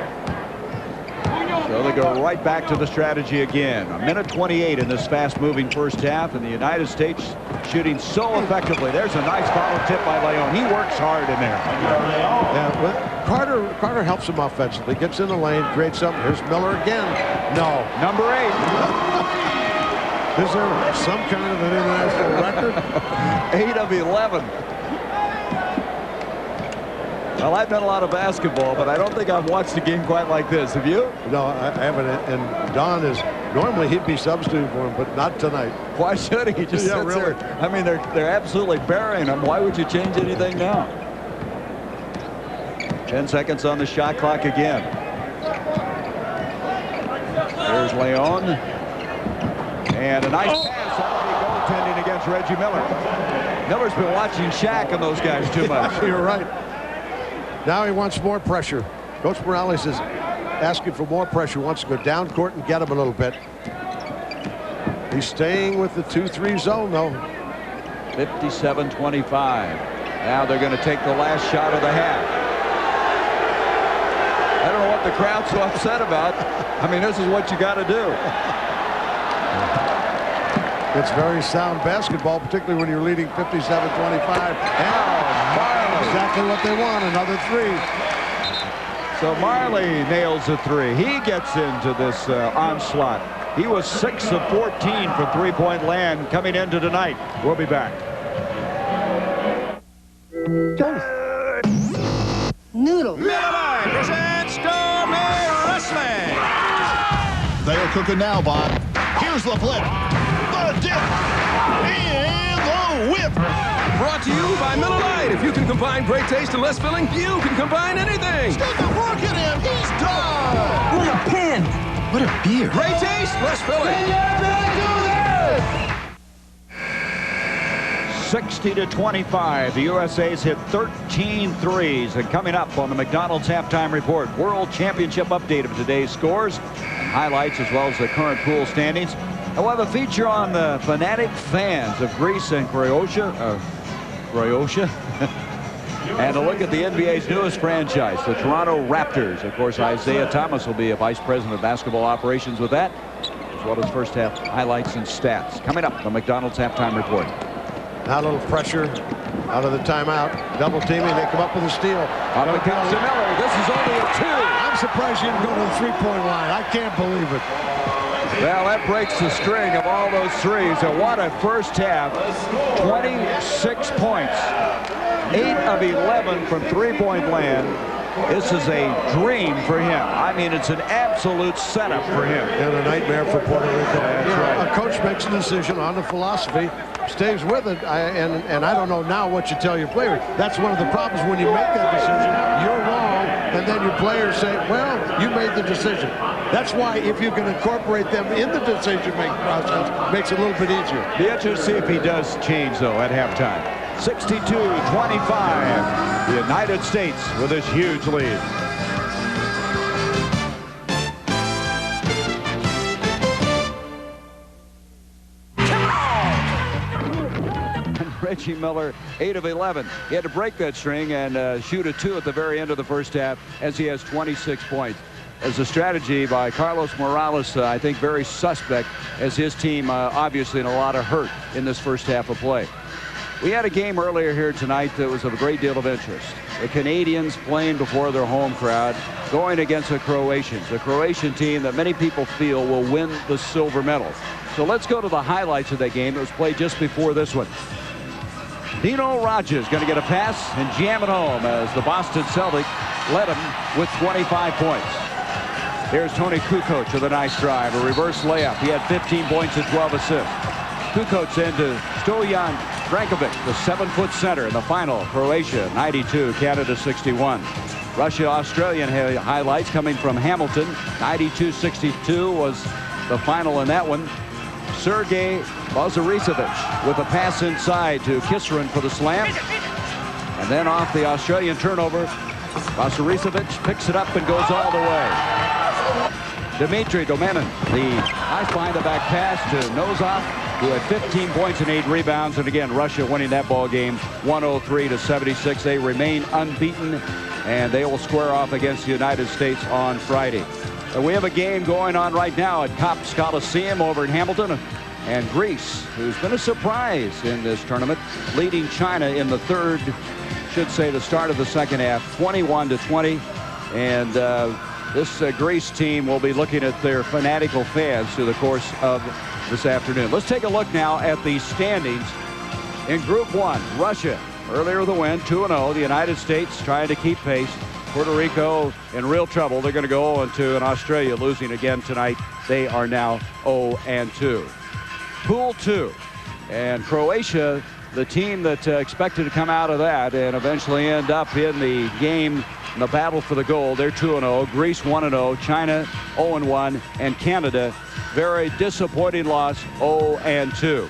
So they go right back to the strategy again. A minute 28 in this fast-moving first half, and the United States shooting so effectively. There's a nice follow tip by Leon. He works hard in there. Yeah, but Carter helps him offensively. Gets in the lane, creates something. Here's Miller again. No. Number 8. Is there some kind of an international record? 8 of 11. Well, I've done a lot of basketball, but I don't think I've watched a game quite like this. Have you? No, I haven't. And Don is normally he'd be substitute for him, but not tonight. Why should he? He just sits really. there. I mean, they're absolutely burying him. Why would you change anything now? 10 seconds on the shot clock again. Here's Leon. And a nice pass. That'll be goaltending against Reggie Miller. Miller's been watching Shaq and those guys too much. You're right. Now he wants more pressure. Coach Morales is asking for more pressure. Wants to go down court and get him a little bit. He's staying with the 2-3 zone, though. 57-25. Now they're going to take the last shot of the half. I don't know what the crowd's so upset about. I mean, this is what you got to do. It's very sound basketball, particularly when you're leading 57-25. Exactly what they want, another three. So Marley nails a three. He gets into this onslaught. He was 6 of 14 for three-point land coming into tonight. We'll be back. Noodle. Miller presents Gourmet Wrestling. They are cooking now, Bob. Here's the flip, the dip, and the whip. Brought to you by Miller Lite. If you can combine great taste and less filling, you can combine anything. Stick the fork in him. He's done. What a pen. What a beer. Great taste, less filling. 60-25. The USA's hit 13 threes. And coming up on the McDonald's Halftime Report, World Championship update of today's scores and highlights, as well as the current pool standings. And we'll have a feature on the fanatic fans of Greece and Croatia. And a look at the NBA's newest franchise, the Toronto Raptors. Of course, Isaiah Thomas will be a vice president of basketball operations with that, as well as first half highlights and stats. Coming up, the McDonald's Halftime Report. Now a little pressure out of the timeout. Double teaming. They come up with a steal. Up it comes to Miller. This is only a 2. I'm surprised you didn't go to the three-point line. I can't believe it. Well, that breaks the string of all those threes. And what a first half. 26 points. 8 of 11 from three-point land. This is a dream for him. I mean, it's an absolute setup for him. And a nightmare for Puerto Rico. That's right. A coach makes a decision on the philosophy, stays with it, and I don't know now what you tell your players. That's one of the problems when you make that decision. You're wrong, and then your players say, well, you made the decision. That's why if you can incorporate them in the decision-making process, it makes it a little bit easier. Be interested to see if he does change, though, at halftime. 62-25. The United States with this huge lead. Reggie Miller, 8 of 11. He had to break that string and shoot a 2 at the very end of the first half as he has 26 points. As a strategy by Carlos Morales, I think very suspect, as his team obviously in a lot of hurt in this first half of play. We had a game earlier here tonight that was of a great deal of interest. The Canadians playing before their home crowd, going against the Croatians, a Croatian team that many people feel will win the silver medal. So let's go to the highlights of that game that was played just before this one. Dino Rogers going to get a pass and jam it home as the Boston Celtics led him with 25 points. Here's Tony Kukoc with a nice drive, a reverse layup. He had 15 points and 12 assists. Kukoc into Stojan Brankovic, the 7-foot center in the final. Croatia 92, Canada 61. Russia-Australian highlights coming from Hamilton. 92-62 was the final in that one. Sergei Bazaricevic with a pass inside to Kisrin for the slam. And then off the Australian turnover, Bazaricevic picks it up and goes all the way. Dimitri Domenin, the high behind the back pass to Nozov, who had 15 points and 8 rebounds. And again, Russia winning that ball game 103-76. They remain unbeaten, and they will square off against the United States on Friday. We have a game going on right now at Cops Coliseum over in Hamilton. And Greece, who's been a surprise in this tournament, leading China in the third, should say the start of the second half, 21-20. And this Greece team will be looking at their fanatical fans through the course of this afternoon. Let's take a look now at the standings in Group 1. Russia, earlier the win, 2-0. The United States trying to keep pace. Puerto Rico in real trouble. They're going to go 0-2, and Australia losing again tonight. They are now 0-2. Pool 2, and Croatia, the team that expected to come out of that and eventually end up in the game, in the battle for the gold. They're 2-0. Greece 1-0. China 0-1, and Canada, very disappointing loss, 0-2.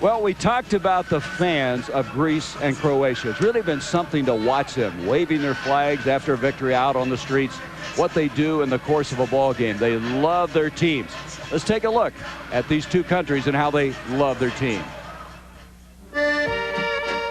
Well, we talked about the fans of Greece and Croatia. It's really been something to watch them, waving their flags after a victory out on the streets, what they do in the course of a ball game. They love their teams. Let's take a look at these two countries and how they love their team.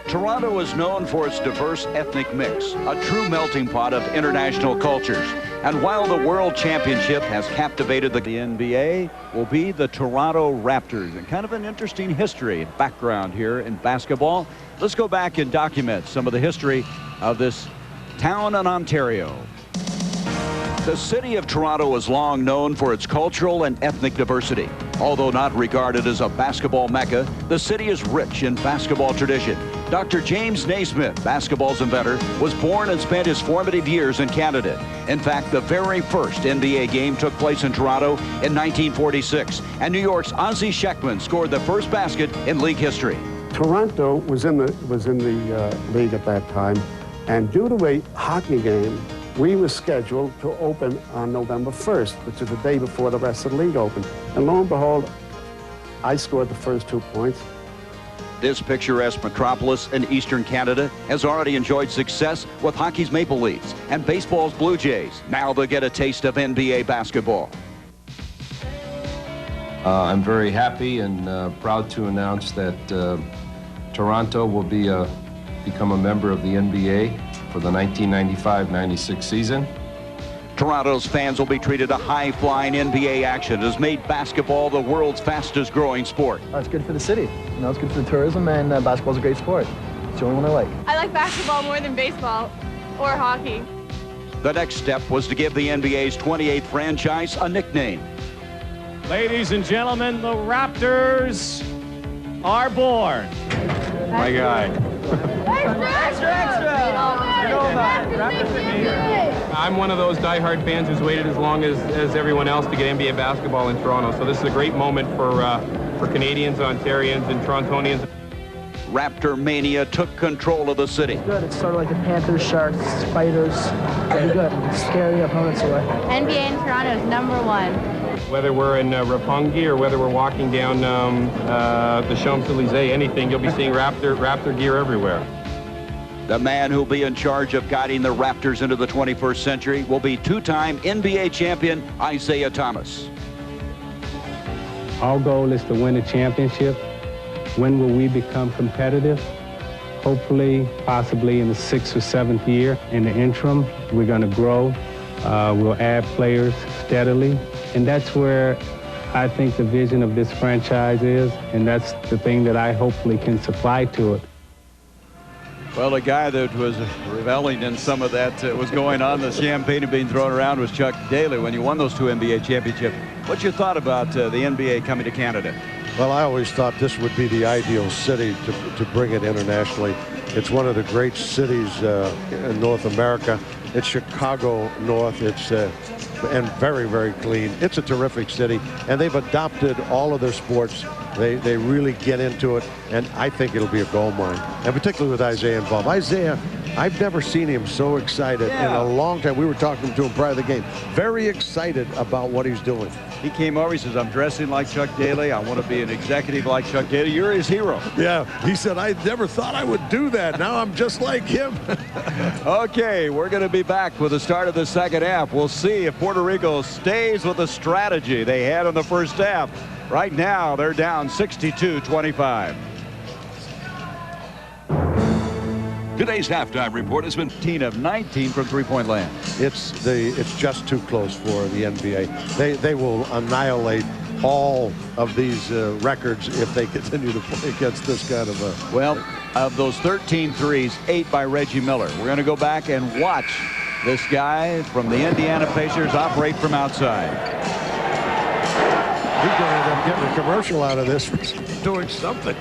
Toronto is known for its diverse ethnic mix, a true melting pot of international cultures. And while the World Championship has captivated the NBA, will be the Toronto Raptors. And kind of an interesting history and background here in basketball. Let's go back and document some of the history of this town in Ontario. The city of Toronto is long known for its cultural and ethnic diversity. Although not regarded as a basketball mecca, the city is rich in basketball tradition. Dr. James Naismith, basketball's inventor, was born and spent his formative years in Canada. In fact, the very first NBA game took place in Toronto in 1946, and New York's Ozzie Sheckman scored the first basket in league history. Toronto was in the league at that time, and due to a hockey game, we were scheduled to open on November 1st, which is the day before the rest of the league opened. And lo and behold, I scored the first 2 points. This picturesque metropolis in eastern Canada has already enjoyed success with hockey's Maple Leafs and baseball's Blue Jays. Now they'll get a taste of NBA basketball. I'm very happy and proud to announce that Toronto will become a member of the NBA for the 1995-96 season. Toronto's fans will be treated to high-flying NBA action. It has made basketball the world's fastest-growing sport. It's good for the city. You know, it's good for the tourism, and basketball's a great sport. It's the only one I like. I like basketball more than baseball or hockey. The next step was to give the NBA's 28th franchise a nickname. Ladies and gentlemen, the Raptors are born. My guy. Extra! I'm one of those diehard fans who's waited as long as everyone else to get NBA basketball in Toronto. So this is a great moment for Canadians, Ontarians, and Torontonians. Raptor mania took control of the city. It's good. It's sort of like the Panthers, Sharks, Spiders. It'll be good. It's scary opponents away. NBA in Toronto is #1. Whether we're in Roppongi or whether we're walking down the Champs-Élysées, anything, you'll be seeing Raptor gear everywhere. The man who'll be in charge of guiding the Raptors into the 21st century will be two-time NBA champion Isaiah Thomas. Our goal is to win a championship. When will we become competitive? hopefully, possibly in the 6th or 7th year. In the interim, we're going to grow. We'll add players steadily. And that's where I think the vision of this franchise is, and that's the thing that I hopefully can supply to it. Well, a guy that was reveling in some of that was going on, the champagne being thrown around, was Chuck Daly when you won those 2 NBA championships. What's your thought about the NBA coming to Canada? Well, I always thought this would be the ideal city to bring it internationally. It's one of the great cities in North America. It's Chicago North. It's and very, very clean. It's a terrific city, and they've adopted all of their sports. They really get into it, and I think it'll be a gold mine, and particularly with Isaiah involved. Isaiah, I've never seen him so excited in a long time. We were talking to him prior to the game. Very excited about what he's doing. He came over, he says, I'm dressing like Chuck Daly. I want to be an executive like Chuck Daly. You're his hero. Yeah, he said, I never thought I would do that. Now I'm just like him. Okay, we're going to be back with the start of the second half. We'll see if Puerto Rico stays with the strategy they had in the first half. Right now, they're down 62-25. Today's halftime report has been 18 of 19 from three-point land. It's just too close for the NBA. They will annihilate all of these records if they continue to play against this kind of a. Well, of those 13 threes, 8 by Reggie Miller. We're going to go back and watch this guy from the Indiana Pacers operate from outside. He's going to end up getting a commercial out of this for doing something.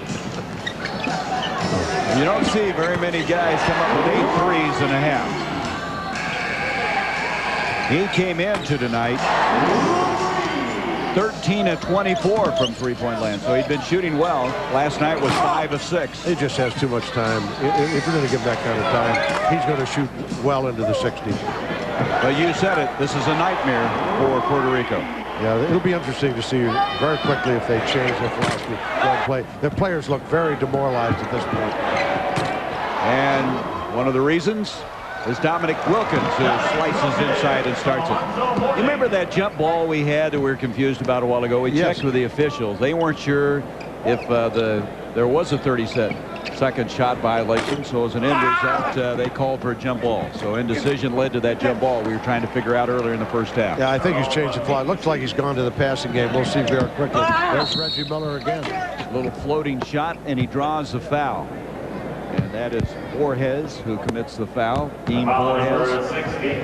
You don't see very many guys come up with 8 threes and a half. He came into tonight 13 of 24 from three-point land, so he'd been shooting well. Last night was 5 of 6. He just has too much time. If you're going to give him that kind of time, he's going to shoot well into the 60s. But you said it. This is a nightmare for Puerto Rico. Yeah, it'll be interesting to see very quickly if they change their philosophy. Play. The players look very demoralized at this point. And one of the reasons is Dominique Wilkins, who slices inside and starts it. You remember that jump ball we had that we were confused about a while ago? We checked with the officials. They weren't sure if there was a 30-second shot violation, so as an end result, they called for a jump ball. So indecision led to that jump ball we were trying to figure out earlier in the first half. Yeah, I think he's changed the fly. It looks like he's gone to the passing game. We'll see very quickly. There's Reggie Miller again. A little floating shot, and he draws the foul. And that is Borges who commits the foul. Dean Borges. He's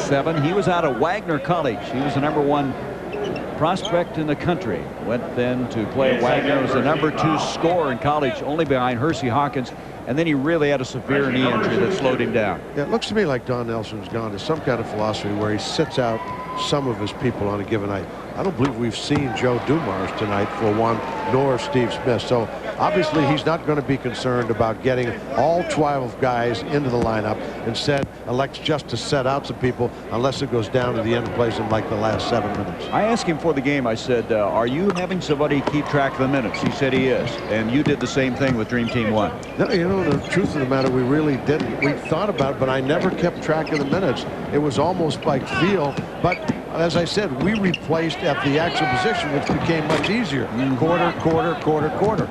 6'7". He was out of Wagner College. He was the #1 prospect in the country. Went then to play at Wagner. Was the #2 scorer in college, only behind Hersey Hawkins. And then he really had a severe knee injury that slowed him down. Yeah, it looks to me like Don Nelson's gone to some kind of philosophy where he sits out some of his people on a given night. I don't believe we've seen Joe Dumars tonight for one, nor Steve Smith. So obviously he's not going to be concerned about getting all 12 guys into the lineup. Instead, elects just to set out some people unless it goes down to the end and plays in like the last 7 minutes. I asked him for the game. I said, are you having somebody keep track of the minutes? He said he is. And you did the same thing with Dream Team 1. No, you know, the truth of the matter, we really didn't. We thought about it, but I never kept track of the minutes. It was almost like feel. But as I said, we replaced at the actual position, which became much easier. Quarter, quarter, quarter, quarter.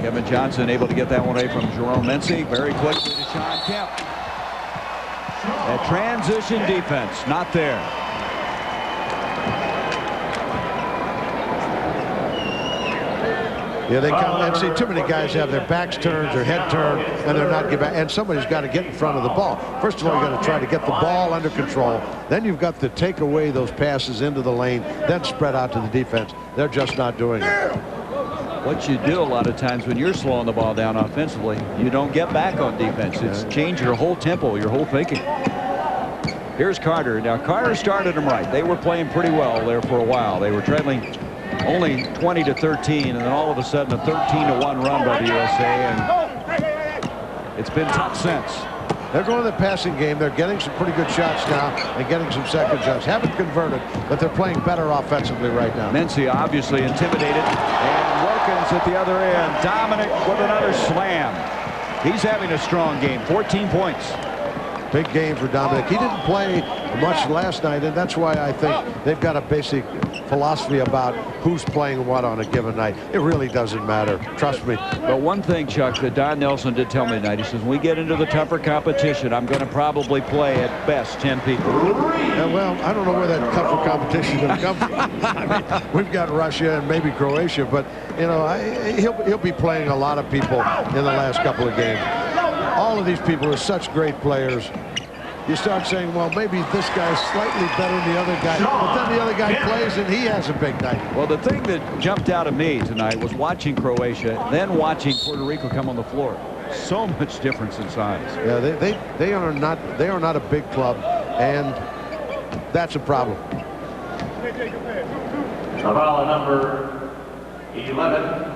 Kevin Johnson able to get that one away from Jerome Mency. Very quickly to Shawn Kemp. That transition defense, not there. Yeah, they come and see too many guys have their backs turned, their head turned, and they're not getting back. And somebody's got to get in front of the ball. First of all, you got to try to get the ball under control. Then you've got to take away those passes into the lane, then spread out to the defense. They're just not doing it. What you do a lot of times when you're slowing the ball down offensively, you don't get back on defense. It's change your whole tempo, your whole thinking. Here's Carter. Now, Carter started them right. They were playing pretty well there for a while. They were trailing only 20-13, and then all of a sudden a 13-1 run by the USA, and it's been tough since. They're going to the passing game. They're getting some pretty good shots now and getting some second shots. Haven't converted, but they're playing better offensively right now. Mency obviously intimidated, and Wilkins at the other end. Dominic with another slam. He's having a strong game, 14 points. Big game for Dominic. He didn't play much last night, and that's why I think they've got a basic philosophy about who's playing what on a given night. It really doesn't matter. Trust me. But one thing, Chuck, that Don Nelson did tell me tonight, he says, when we get into the tougher competition, I'm going to probably play at best 10 people. Yeah, well, I don't know where that tougher competition is going to come from. I mean, we've got Russia and maybe Croatia, but, you know, he'll be playing a lot of people in the last couple of games. All of these people are such great players. You start saying, well, maybe this guy's slightly better than the other guy, but then the other guy plays and he has a big night. Well, the thing that jumped out at me tonight was watching Croatia, then watching Puerto Rico come on the floor. So much difference in size. Yeah, they are not a big club, and that's a problem. Foul number 11.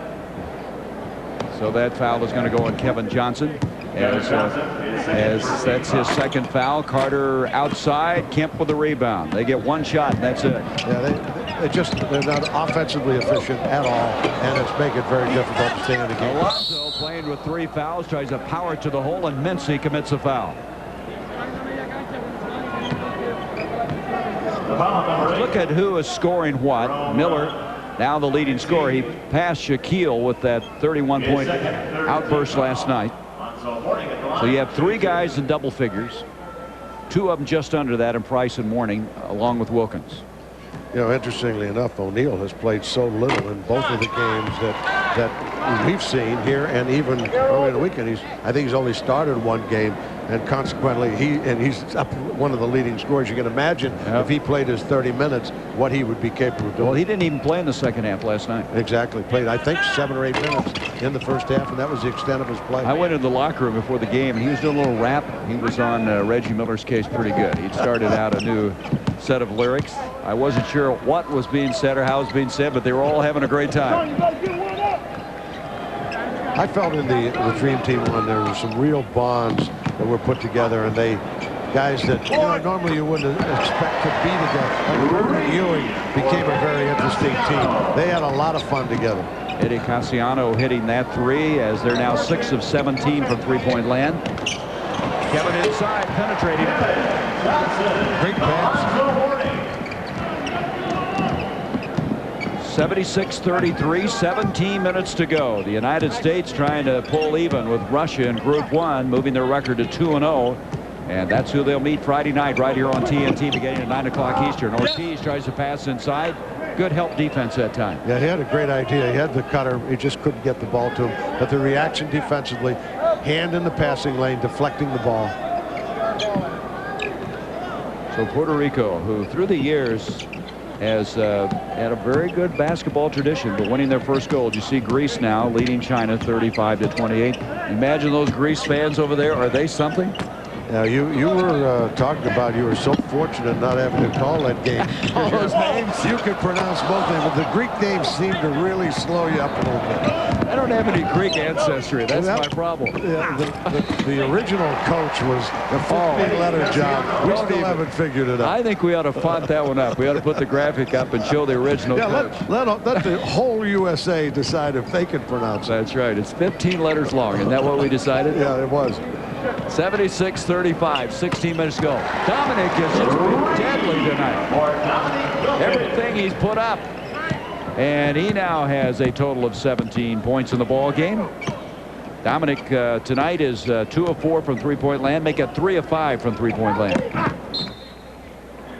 So that foul is going to go on Kevin Johnson. As that's his second foul. Carter outside. Kemp with the rebound. They get one shot, and that's it. Yeah, they're not offensively efficient at all, and it's making it very difficult to stay in the game. Alonzo playing with 3 fouls, tries to power to the hole, and Mincy commits a foul. Look at who is scoring what. Miller, now the leading scorer. He passed Shaquille with that 31-point outburst last night. So you have 3 guys in double figures, 2 of them just under that, in Price and Mourning, along with Wilkins. You know, interestingly enough, O'Neal has played so little in both of the games that we've seen here, and even earlier in the weekend, I think he's only started 1 game, and consequently he's up one of the leading scorers. You can imagine if he played his 30 minutes, what he would be capable of doing. Well, he didn't even play in the second half last night. Exactly. Played, I think, 7 or 8 minutes in the first half, and that was the extent of his play. I went into the locker room before the game, and he was doing a little rap. He was on Reggie Miller's case pretty good. He'd started out a new set of lyrics. I wasn't sure what was being said or how it was being said, but they were all having a great time. I felt in the Dream Team when there were some real bonds that were put together, and guys that normally you wouldn't expect to be together. Like Ewing became a very interesting team. They had a lot of fun together. Eddie Cassiano hitting that 3 as they're now 6 of 17 from 3-point land. Kevin inside, penetrating. Great pass. 76-33, 17 minutes to go. The United States trying to pull even with Russia in Group 1, moving their record to 2-0. And that's who they'll meet Friday night right here on TNT beginning at 9 o'clock Eastern. Ortiz tries to pass inside. Good help defense that time. Yeah, he had a great idea. He had the cutter. He just couldn't get the ball to him. But the reaction defensively, hand in the passing lane, deflecting the ball. So Puerto Rico, who through the years has had a very good basketball tradition, but winning their first gold. You see Greece now leading China 35-28. Imagine those Greece fans over there. Are they something? Now you were talking about you were so fortunate not having to call that game. All those names you could pronounce both of them, but the Greek names seem to really slow you up a little bit. I don't have any Greek ancestry. That's my problem. Yeah, the original coach was the 14-letter job. We still haven't figured it out. I think we ought to font that one up. We ought to put the graphic up and show the original coach. Let the whole USA decide if they can pronounce it. That's right. It's 15 letters long. Isn't that what we decided? Yeah, it was. 76-35, 16 minutes to go. Dominique has just been deadly tonight. Everything he's put up. And he now has a total of 17 points in the ball game. Dominique tonight is 2 of 4 from 3-point land, make it 3 of 5 from 3-point land.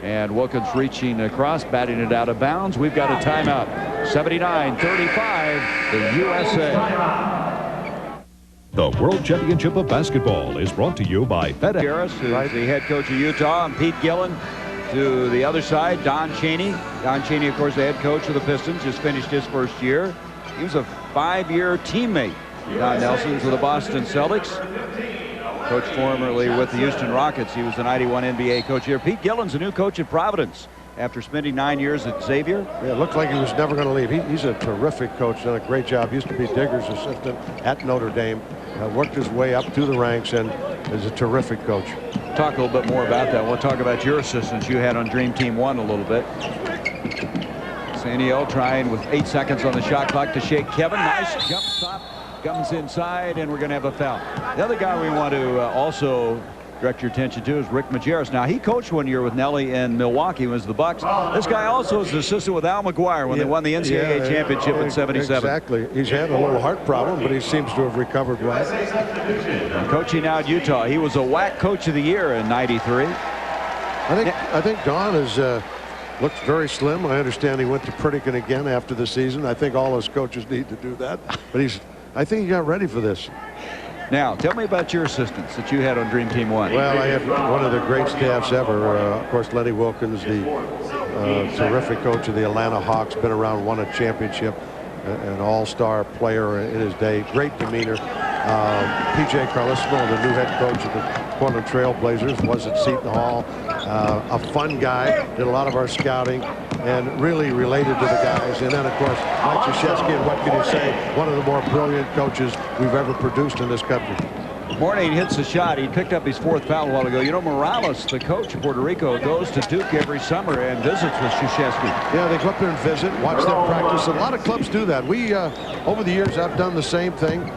And Wilkins reaching across, batting it out of bounds. We've got a timeout. 79-35, the USA. The World Championship of Basketball is brought to you by FedEx. Harris, who's the head coach of Utah, and Pete Gillen to the other side, Don Chaney. Don Chaney, of course, the head coach of the Pistons, just finished his first year. He was a 5-year teammate. Don Nelson's of the Boston Celtics. Coached formerly with the Houston Rockets. He was the 91 NBA coach here. Pete Gillen's a new coach at Providence after spending 9 years at Xavier. Yeah, it looked like he was never going to leave. He's a terrific coach, done a great job. Used to be Digger's assistant at Notre Dame. Worked his way up through the ranks and is a terrific coach. Talk a little bit more about that. We'll talk about your assistants you had on Dream Team 1 a little bit. Sanio trying with 8 seconds on the shot clock to shake Kevin. Nice jump stop. Comes inside, and we're going to have a foul. The other guy we want to also direct your attention to is Rick Majerle. Now, he coached one year with Nelly in Milwaukee. Was the Bucks. This guy also was an assistant with Al McGuire when they won the NCAA championship in '77. Exactly. He's had a little heart problem, but he seems to have recovered well. And coaching now at Utah. He was a WAC Coach of the Year in '93. I think Don looks very slim. I understand he went to Pritikin again after the season. I think all his coaches need to do that. But I think he got ready for this. Now, tell me about your assistants that you had on Dream Team 1. Well, I had one of the great staffs ever. Of course, Lenny Wilkins, the terrific coach of the Atlanta Hawks, been around, won a championship, an all-star player in his day. Great demeanor. P.J. Carlesimo, the new head coach of the Portland Trailblazers, was at Seton Hall. A fun guy, did a lot of our scouting, and really related to the guys. And then, of course, Mike Krzyzewski, and what can you say, one of the more brilliant coaches we've ever produced in this country. Mourning hits a shot. He picked up his 4th foul a while ago. You know, Morales, the coach of Puerto Rico, goes to Duke every summer and visits with Krzyzewski. Yeah, they go up there and visit, watch them practice. A lot of clubs do that. We, over the years, I've done the same thing.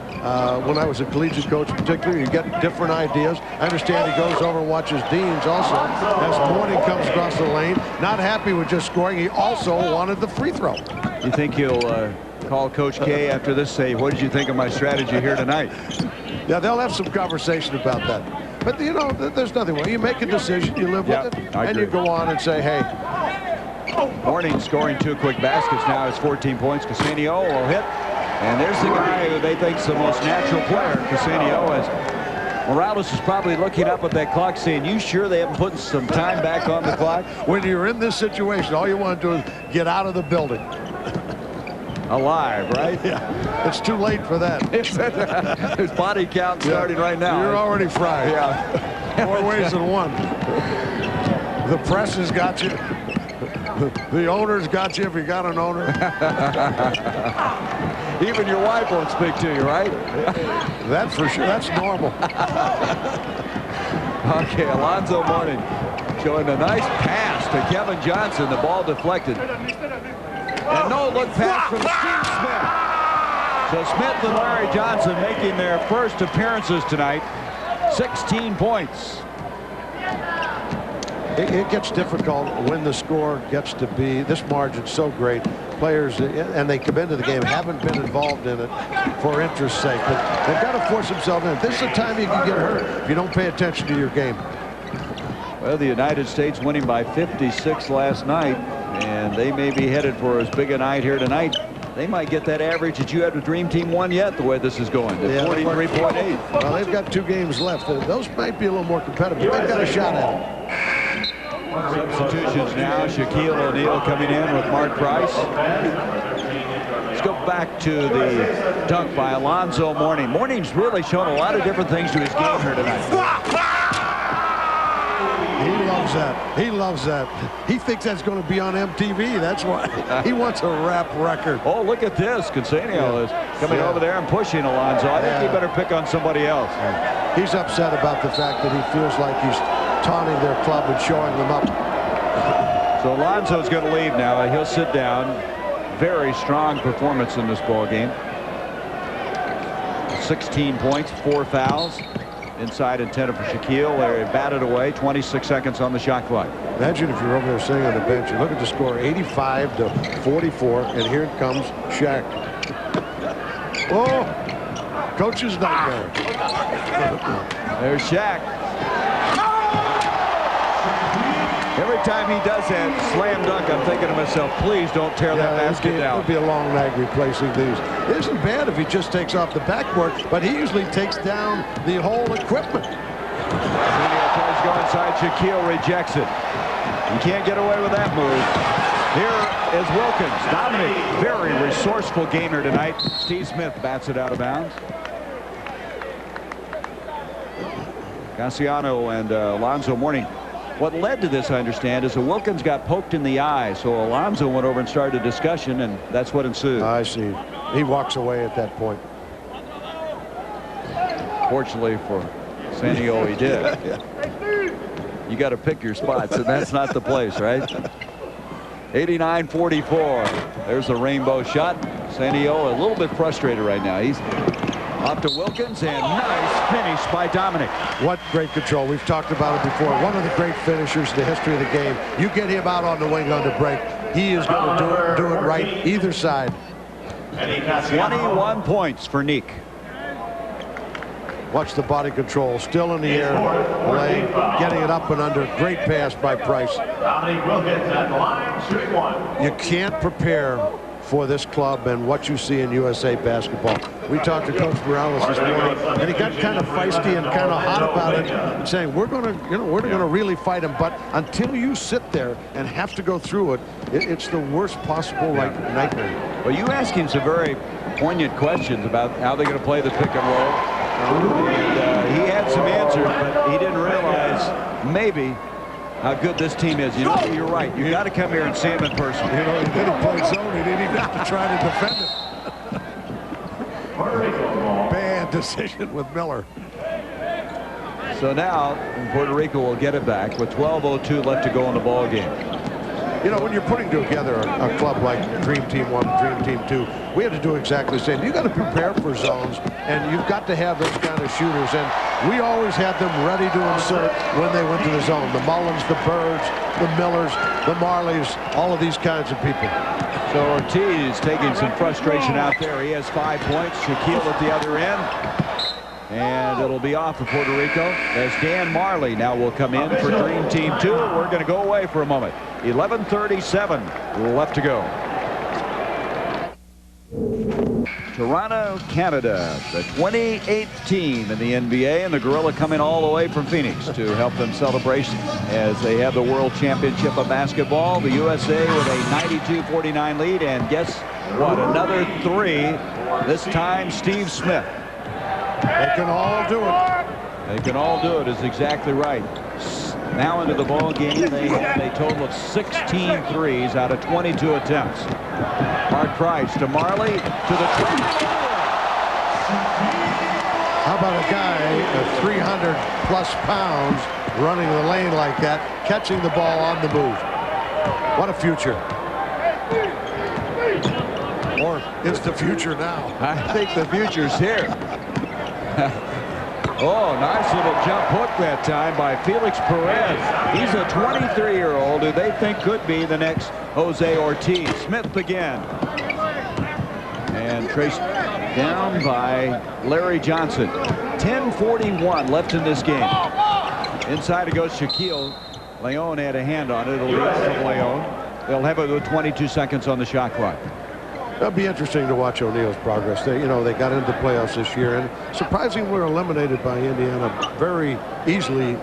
When I was a collegiate coach, particularly, you get different ideas. I understand he goes over and watches Deans also. As Mourning comes across the lane, not happy with just scoring, he also wanted the free throw. You think he'll call Coach K after this, say, what did you think of my strategy here tonight? Yeah, they'll have some conversation about that. But, you know, there's nothing wrong. You make a decision, you live with it, and you go on and say, hey. Mourning scoring 2 quick baskets now. Has 14 points. Casanio will hit. And there's the guy who they think is the most natural player, Casanio. As Morales is probably looking up at that clock saying, you sure they haven't put some time back on the clock? When you're in this situation, all you want to do is get out of the building. Alive, right? Yeah. It's too late for that. His body count starting right now. You're already fried. Yeah. More ways than one. The press has got you. The owner's got you if you got an owner. Even your wife won't speak to you, right? That's for sure. That's normal. Okay, Alonzo Mourning showing a nice pass to Kevin Johnson. The ball deflected. And no look pass from Steve Smith. So Smith and Larry Johnson making their first appearances tonight. 16 points. It gets difficult when the score gets to be this margin so great. Players, and they come into the game, haven't been involved in it for interest's sake. But they've got to force themselves in. This is the time you can get hurt if you don't pay attention to your game. Well, the United States winning by 56 last night, and they may be headed for as big a night here tonight. They might get that average that you had with Dream Team 1 yet, the way this is going. 43.8. Well, they've got 2 games left. Those might be a little more competitive. They've got a shot at it. Substitutions now. Shaquille O'Neal coming in with Mark Price. Let's go back to the dunk by Alonzo Mourning. Mourning's really shown a lot of different things to his game here tonight. He loves that. He loves that. He thinks that's going to be on MTV. That's why he wants a rap record. Oh, look at this. Casanio is coming over there and pushing Alonzo. I think he better pick on somebody else. He's upset about the fact that he feels like he's taunting their club and showing them up. So Alonzo's going to leave now. He'll sit down. Very strong performance in this ball game. 16 points, 4 fouls. Inside intended for Shaquille. They batted away. 26 seconds on the shot clock. Imagine if you're over there sitting on the bench. You look at the score, 85-44, and here comes Shaq. Oh, coach's nightmare. There's Shaq. Every time he does that slam dunk, I'm thinking to myself, please don't tear that basket down. It'll be a long night replacing these. It isn't bad if he just takes off the backboard, but he usually takes down the whole equipment. Tries to go inside. Shaquille rejects it. He can't get away with that move. Here is Wilkins. Dominique, very resourceful gamer tonight. Steve Smith bats it out of bounds. Cassiano and Alonzo Mourning. What led to this, I understand, is that Wilkins got poked in the eye, so Alonzo went over and started a discussion, and that's what ensued. I see. He walks away at that point. Fortunately for San Diego, he did. You got to pick your spots, and that's not the place, right? 89-44. There's the rainbow shot. San Diego a little bit frustrated right now. Up to Wilkins, and nice finish by Dominique. What great control. We've talked about it before. One of the great finishers in the history of the game. You get him out on the wing on the break, he is going to do it right either side. 21 points for Neek. Watch the body control. Still in the air. Laying, getting it up and under. Great pass by Price. Dominique Wilkins at the line, shooting one. You can't prepare for this club and what you see in USA basketball. We talked to Coach Morales this morning, and he got kind of feisty and kind of hot about it, and saying we're going to really fight him. But until you sit there and have to go through it, it's the worst possible nightmare. Well, you asked him some very poignant questions about how they're going to play the pick and roll. And he had some answers, but he didn't realize maybe how good this team is. You know, you're right. You got to come here and see him in person. You know, he didn't play zone. He didn't even have to try to defend it. Bad decision with Miller. So now Puerto Rico will get it back with 12:02 left to go in the ball game. You know, when you're putting together a club like Dream Team 1, Dream Team 2, we have to do exactly the same. You got to prepare for zones, and you've got to have those kind of shooters. And we always had them ready to insert when they went to the zone. The Mullins, the Birds, the Millers, the Marleys, all of these kinds of people. So Ortiz taking some frustration out there. He has 5 points. Shaquille at the other end. And it'll be off for Puerto Rico as Dan Marley now will come in for Dream Team 2. We're going to go away for a moment. 11:37 left to go. Toronto, Canada, the 28th team in the NBA, and the Gorilla coming all the way from Phoenix to help them celebrate as they have the World Championship of Basketball. The USA with a 92-49 lead, and guess what? Another three. This time, Steve Smith. They can all do it. They can all do it is exactly right. Now into the ball game, they have a total of 16 threes out of 22 attempts. Mark Price to Marley to the 24. How about a guy at 300+ pounds running the lane like that, catching the ball on the move? What a future. Or it's the future now. I think the future's here. Oh, nice little jump hook that time by Felix Perez. He's a 23-year-old who they think could be the next Jose Ortiz. Smith again. And traced down by Larry Johnson. 10:41 left in this game. Inside it goes Shaquille. Leon had a hand on it. It'll be from Leon. They'll have it with 22 seconds on the shot clock. It'll be interesting to watch O'Neal's progress. They got into the playoffs this year, and surprisingly were eliminated by Indiana, very easily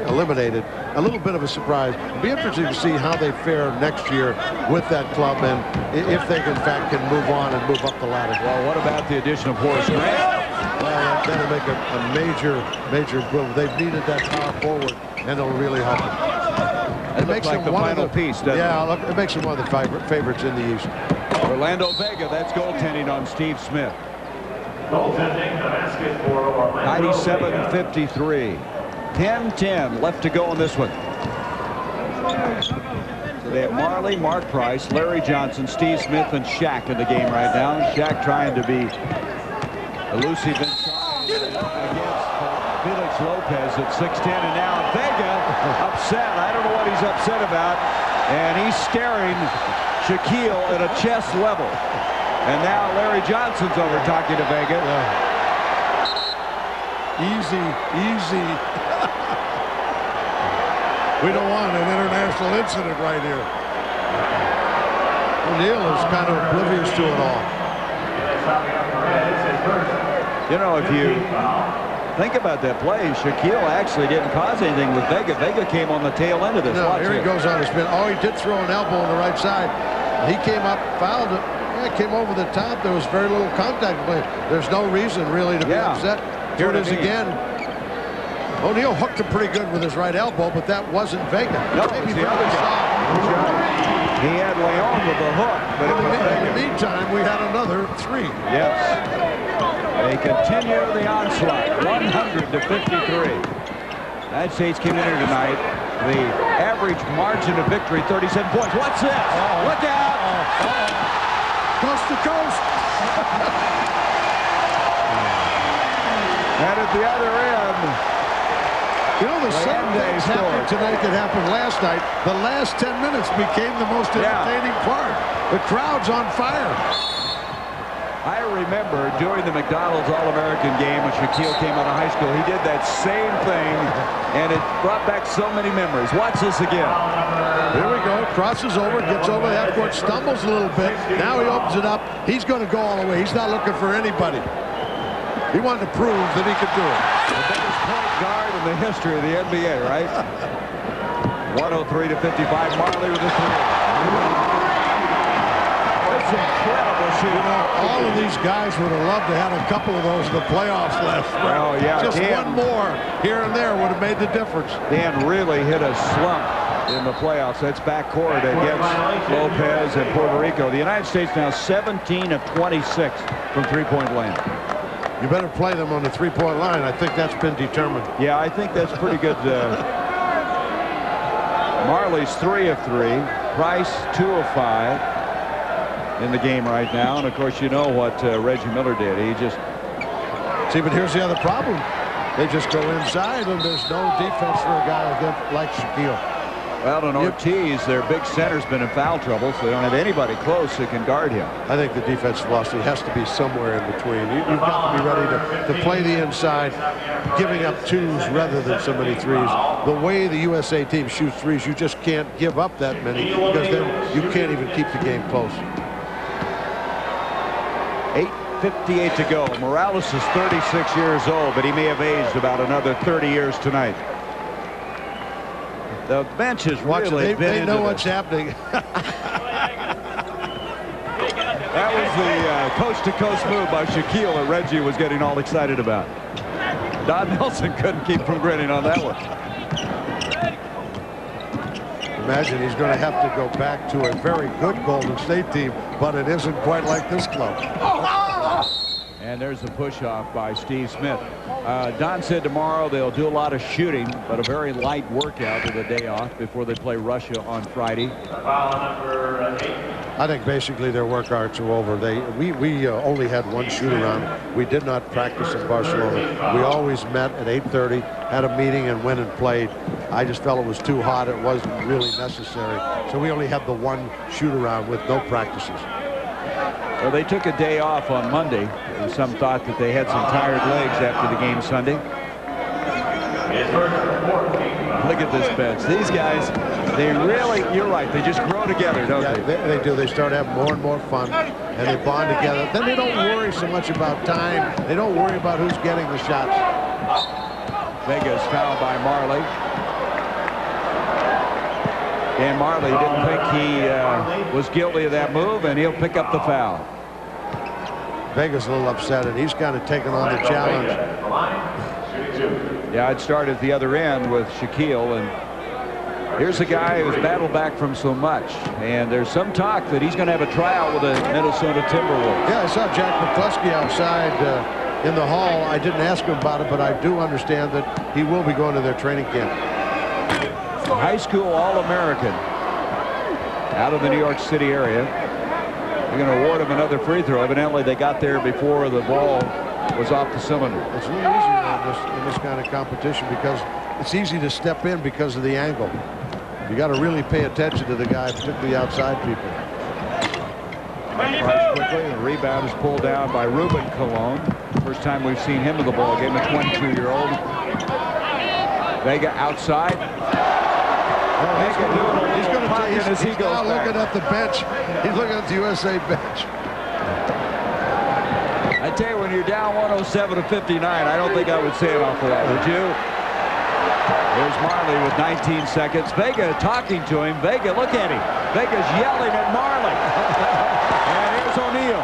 eliminated. A little bit of a surprise. It'll be interesting to see how they fare next year with that club, and if they in fact can move on and move up the ladder. Well, what about the addition of Horace Grant? Well, that'll make a major improvement. They've needed that power forward, and it'll really help them. It makes like the final piece, doesn't it? Yeah, look, it makes them one of the favorites in the East. Orlando Vega, that's goaltending on Steve Smith. Goaltending the basket for Orlando. 97-53. 10-10 left to go in this one. So they have Marley, Mark Price, Larry Johnson, Steve Smith, and Shaq in the game right now. Shaq trying to be elusive inside against Felix Lopez at 6'10", and now Vega upset. I don't know what he's upset about, and he's staring Shaquille at a chest level. And now Larry Johnson's over talking to Vega. Easy, easy. We don't want an international incident right here. O'Neal is kind of oblivious to it all. You know, if you think about that play, Shaquille actually didn't cause anything with Vega. Vega came on the tail end of this. No, here he goes on his spin. Oh, he did throw an elbow on the right side. He came up, fouled it. Yeah, came over the top. There was very little contact. There's no reason really to be upset. Here it is again. O'Neal hooked him pretty good with his right elbow, but that wasn't Vega. No, maybe the other guy. He had Leon with the hook, but in the meantime, we had another three. Yes. They continue the onslaught, 100-53. United States came in here tonight. The average margin of victory, 37 points. What's this? Look out! Coast to coast. And at the other end, you know, the same things happened tonight that happened last night. The last 10 minutes became the most entertaining part. The crowd's on fire. I remember during the McDonald's All-American game when Shaquille came out of high school, he did that same thing, and it brought back so many memories. Watch this again. Here we go. Crosses over, gets over the half court, stumbles a little bit. Now he opens it up. He's going to go all the way. He's not looking for anybody. He wanted to prove that he could do it. The biggest point guard in the history of the NBA, right? 103 to 55. Majerle with the three. That's incredible shooting. You know, all of these guys would have loved to have a couple of those in the playoffs last night. Oh, yeah. Just Dan, one more here and there would have made the difference. Dan really hit a slump in the playoffs. That's backcourt against Lopez and Puerto Rico. The United States now 17 of 26 from three-point land. You better play them on the three-point line. I think that's been determined. Yeah, I think that's pretty good. Marley's 3 of 3. Price 2 of 5 in the game right now. And, of course, you know what Reggie Miller did. He just... See, but here's the other problem. They just go inside, and there's no defense for a guy like Shaquille. Well, and Ortiz, their big center's been in foul trouble, so they don't have anybody close that can guard him. I think the defensive velocity has to be somewhere in between. You've got to be ready to play the inside, giving up twos rather than so many threes. The way the USA team shoots threes, you just can't give up that many because then you can't even keep the game close. 8:58 to go. Morales is 36 years old, but he may have aged about another 30 years tonight. The bench is really they know what's happening. That was the coast-to-coast move by Shaquille that Reggie was getting all excited about. Don Nelson couldn't keep from grinning on that one. Imagine he's going to have to go back to a very good Golden State team, but it isn't quite like this club. And there's a push-off by Steve Smith. Don said tomorrow they'll do a lot of shooting, but a very light workout with a day off before they play Russia on Friday. I think basically their workouts are over. We only had one shoot-around. We did not practice in Barcelona. We always met at 8:30, had a meeting, and went and played. I just felt it was too hot. It wasn't really necessary. So we only had the one shoot-around with no practices. Well, they took a day off on Monday. And some thought that they had some tired legs after the game Sunday. Look at this bench. These guys, they really, you're right, they just grow together, don't they? They do. They start having more and more fun, and they bond together. Then they don't worry so much about time. They don't worry about who's getting the shots. Vega's fouled by Majerle. Dan Majerle didn't think he was guilty of that move, and he'll pick up the foul. Vega's a little upset, and he's kind of taken on the challenge. Yeah, I'd start at the other end with Shaquille, and here's a guy who's battled back from so much, and there's some talk that he's going to have a tryout with the Minnesota Timberwolves. Yeah, I saw Jack McCluskey outside in the hall. I didn't ask him about it, but I do understand that he will be going to their training camp. High school All-American out of the New York City area. They're going to award him another free throw. Evidently, they got there before the ball was off the cylinder. It's a little easier in this kind of competition because it's easy to step in because of the angle. You got to really pay attention to the guy, particularly outside people. Price quickly, the rebound is pulled down by Ruben Colon. First time we've seen him in the ball game, a 22-year-old. Vega outside. He's going to take as he goes back. Looking at the bench. He's looking at the USA bench. I tell you, when you're down 107 to 59, I don't think I would say an awful lot, would you? Here's Majerle with 19 seconds. Vega talking to him. Vega, look at him. Vega's yelling at Majerle. And here's O'Neal.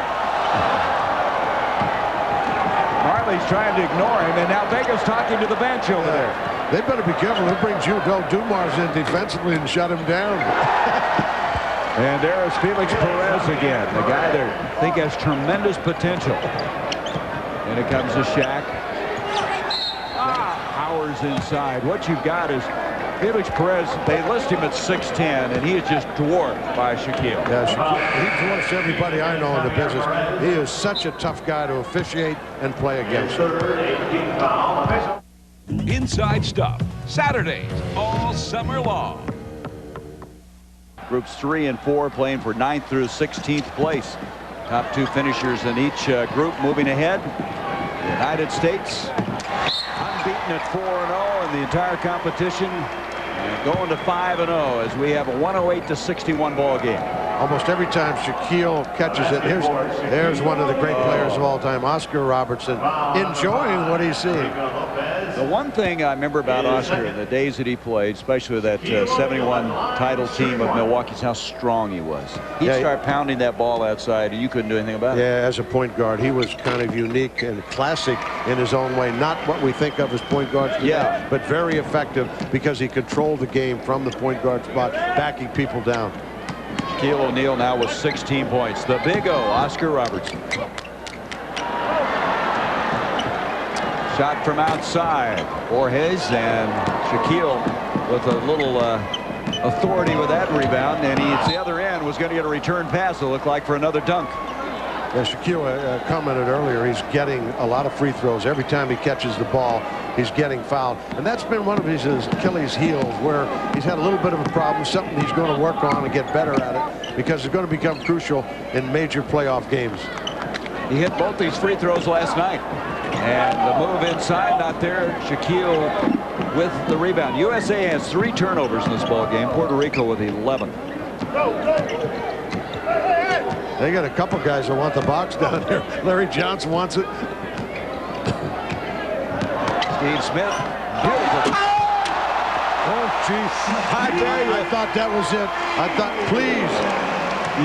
Majerle's trying to ignore him, and now Vega's talking to the bench over there. They better be careful. They'll bring Dumars in defensively and shut him down. And there's Felix Perez again, the guy that I think has tremendous potential. And it comes to Shaq. Powers inside. What you've got is Felix Perez, they list him at 6'10", and he is just dwarfed by Shaquille. Yeah, Shaquille, he dwarfs everybody I know in the business. He is such a tough guy to officiate and play against. Inside Stuff, Saturdays all summer long. Groups 3 and 4 playing for 9th through 16th place. Top 2 finishers in each group moving ahead. The United States unbeaten at 4-0 in the entire competition, and going to 5-0 as we have a 108-61 ball game. Almost every time Shaquille catches it, there's one of the great players of all time, Oscar Robertson, enjoying what he's seeing. The one thing I remember about Oscar in the days that he played, especially with that 71 title team of Milwaukee, is how strong he was. He'd start pounding that ball outside, and you couldn't do anything about it. Yeah, as a point guard, he was kind of unique and classic in his own way. Not what we think of as point guards today, but very effective because he controlled the game from the point guard spot, backing people down. Shaquille O'Neal now with 16 points. The Big O, Oscar Robertson. Shot from outside. Borges and Shaquille with a little authority with that rebound, and at the other end was going to get a return pass, it looked like, for another dunk. Yeah, Shaquille commented earlier, he's getting a lot of free throws. Every time he catches the ball, he's getting fouled. And that's been one of his Achilles heels, where he's had a little bit of a problem, something he's going to work on and get better at it, because it's going to become crucial in major playoff games. He hit both these free throws last night. And the move inside, not there. Shaquille with the rebound. USA has 3 turnovers in this ball game. Puerto Rico with 11. They got a couple guys that want the box down here. Larry Johnson wants it. Steve Smith. Beautiful. Oh, jeez. I thought that was it. I thought, please.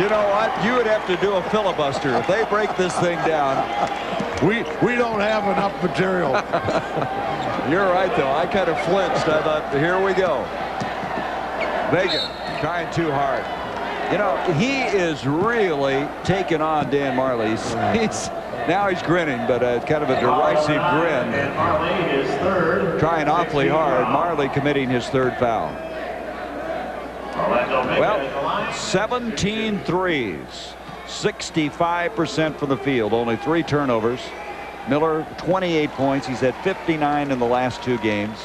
You know what? You would have to do a filibuster if they break this thing down. We don't have enough material. You're right, though. I kind of flinched. I thought, here we go. Vega trying too hard. You know, he is really taking on Dan Majerle. Now he's grinning, but kind of a derisive grin. Trying awfully hard. Majerle committing his 3rd foul. Well, 17 threes. 65% from the field. Only 3 turnovers. Miller, 28 points. He's had 59 in the last 2 games.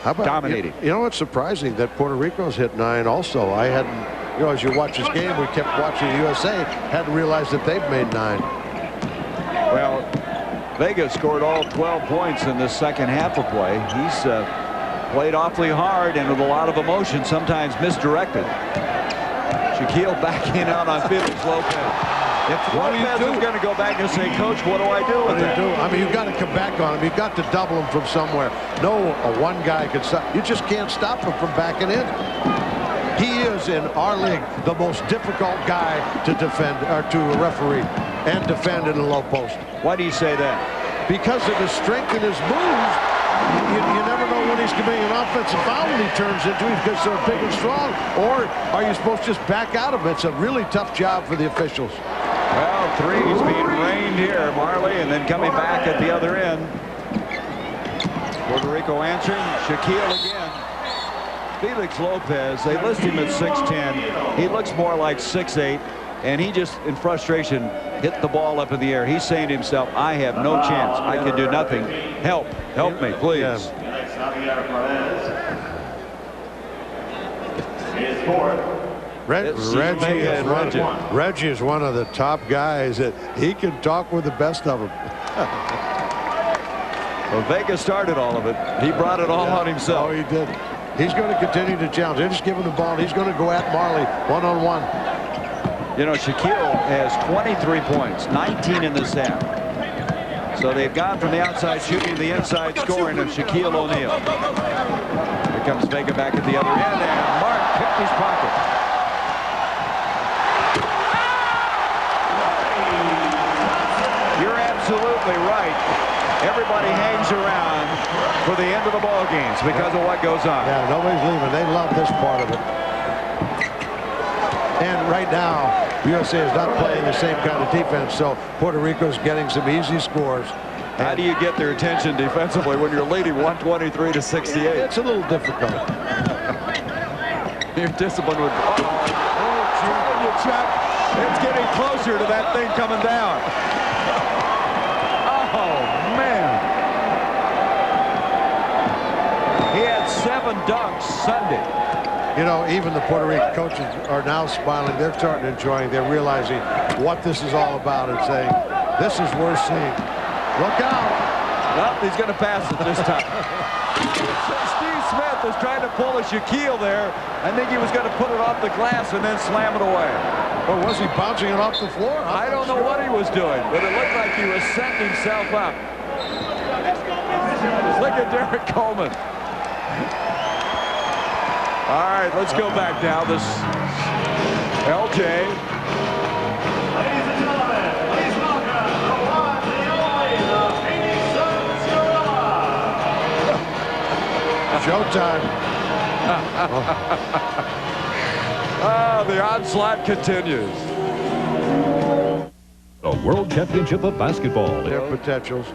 How about dominating? You know, it's surprising that Puerto Rico's hit 9 also. I hadn't, you know, as you watch this game, we kept watching the USA, hadn't realized that they've made 9. Well, Vega scored all 12 points in this second half of play. He's played awfully hard and with a lot of emotion, sometimes misdirected. Shaquille backing out on Felix Lopez. If Lopez is going to go back and say, Coach, what do I do with that? I mean, you've got to come back on him. You've got to double him from somewhere. No, one guy can stop. You just can't stop him from backing in. He is, in our league, the most difficult guy to defend, or to referee and defend in the low post. Why do you say that? Because of his strength and his moves. You never know when he's committing an offensive foul when he turns into it because they're big and strong. Or are you supposed to just back out of it? It's a really tough job for the officials. Well, threes being rained here, Majerle, and then coming back at the other end. Puerto Rico answering. Shaquille again. Felix Lopez, they list him at 6'10". He looks more like 6'8", and he just, in frustration, hit the ball up in the air. He's saying to himself, I have no chance. I can do nothing. Help me, please. Reggie is one of the top guys that he can talk with the best of them. Well, Vega started all of it. He brought it all on himself. Oh, he did. He's going to continue to challenge. They're just giving the ball. He's going to go at Majerle one-on-one. You know, Shaquille has 23 points, 19 in this half. So they've gone from the outside shooting to the inside scoring of Shaquille O'Neal. Here comes Vega back at the other end, and Mark picked his pocket. You're absolutely right. Everybody hangs around for the end of the ball games because of what goes on. Yeah, nobody's leaving. They love this part of it. And right now, USA is not playing the same kind of defense, so Puerto Rico's getting some easy scores. How do you get their attention defensively when you're leading 123-68? It's a little difficult. Your discipline would. Chuck. It's getting closer to that thing coming down. Oh, man. He had 7 dunks Sunday. You know, even the Puerto Rican coaches are now smiling. They're starting to enjoy it. They're realizing what this is all about and saying, this is worth seeing. Look out. Well, he's going to pass it this time. Steve Smith is trying to pull a Shaquille there. I think he was going to put it off the glass and then slam it away. Or was he bouncing it off the floor? I don't know what he was doing, but it looked like he was setting himself up. Look at Derrick Coleman. All right, let's go back now. This LJ. Ladies and gentlemen, please welcome the one, the only, the Phoenix Suns Gorilla. Showtime. The onslaught continues. The World Championship of Basketball. Their potentials.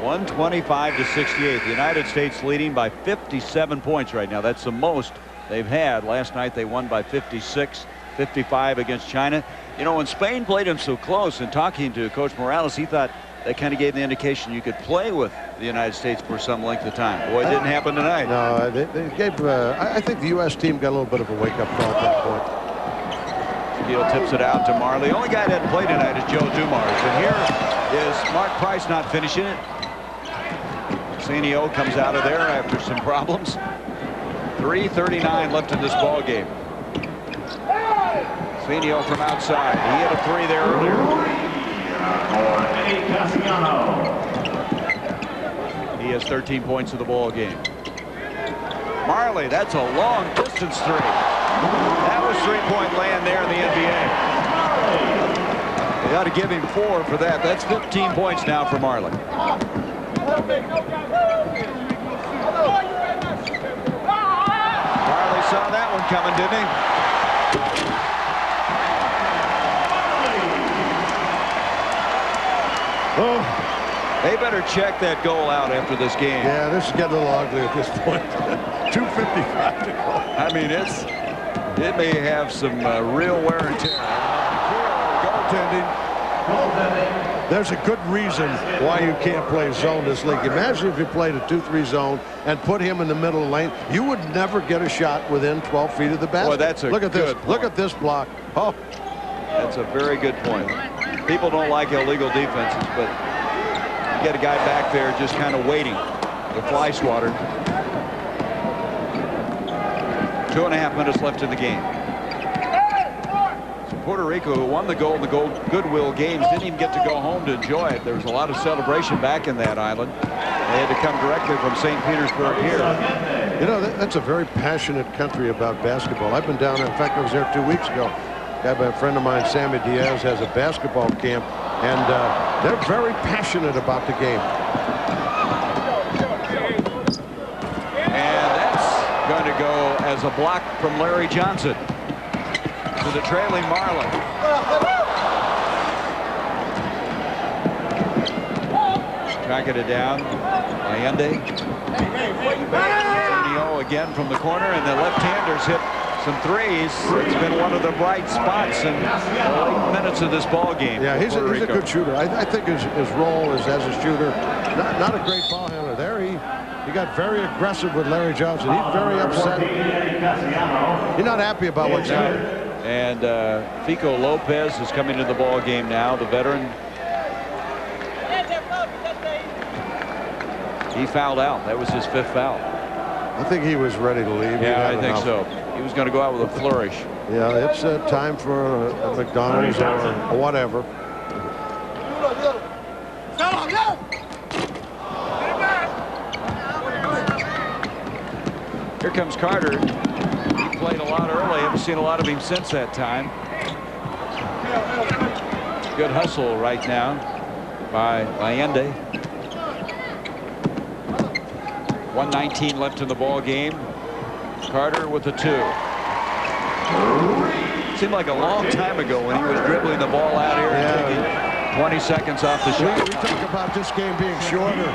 125-68. The United States leading by 57 points right now. That's the most they've had. Last night they won by 56, 55 against China. You know, when Spain played them so close, and talking to Coach Morales, he thought that kind of gave the indication you could play with the United States for some length of time. Boy, it didn't happen tonight. No, they gave. I think the U.S. team got a little bit of a wake-up call at that point. Shaquille tips it out to Majerle. The only guy that didn't play tonight is Joe Dumars. And here is Mark Price not finishing it. Senio comes out of there after some problems. 3:39 left in this ball game. Senio from outside. He hit a 3 there earlier. He has 13 points in the ball game. Majerle, that's a long distance 3. That was 3-point land there in the NBA. They got to give him 4 for that. That's 15 points now for Majerle. Majerle saw that one coming, didn't he? Oh, they better check that goal out after this game. Yeah, this is getting a little ugly at this point. 2:55 to go. I mean, it may have some real wear and tear. Goaltending. There's a good reason why you can't play zone this league. Imagine if you played a 2-3 zone and put him in the middle of the lane. You would never get a shot within 12 feet of the basket. Boy, that's a Look at this. good Look at this block. Oh, that's a very good point. People don't like illegal defenses, but you get a guy back there just kind of waiting. The fly swatter. 2.5 minutes left in the game. So Puerto Rico, who won the Goodwill games, didn't even get to go home to enjoy it. There was a lot of celebration back in that island. They had to come directly from St. Petersburg here. You know, that's a very passionate country about basketball. I've been down there. In fact, I was there 2 weeks ago. A friend of mine, Sammy Diaz, has a basketball camp, and they're very passionate about the game. And that's going to go as a block from Larry Johnson to the trailing Majerle. Tracking it down. Allende. Senio again from the corner, and the left-handers hit some threes. It's been one of the bright spots in the late minutes of this ball game. Yeah, he's a good shooter. I think his role is as a shooter. Not a great ball handler. There he got very aggressive with Larry Johnson. He's very upset. He's not happy about what's happening. And Fico Lopez is coming to the ball game now, the veteran. He fouled out. That was his 5th foul. I think he was ready to leave. Yeah, I think so. He was going to go out with a flourish. Yeah, it's time for a McDonald's or whatever. Here comes Carter. He played a lot early. Haven't seen a lot of him since that time. Good hustle right now by Allende. 1:19 left in the ball game. Carter with the 2. Seemed like a long time ago when he was dribbling the ball out here. Yeah, 20 seconds off the shot. We talk about this game being shorter.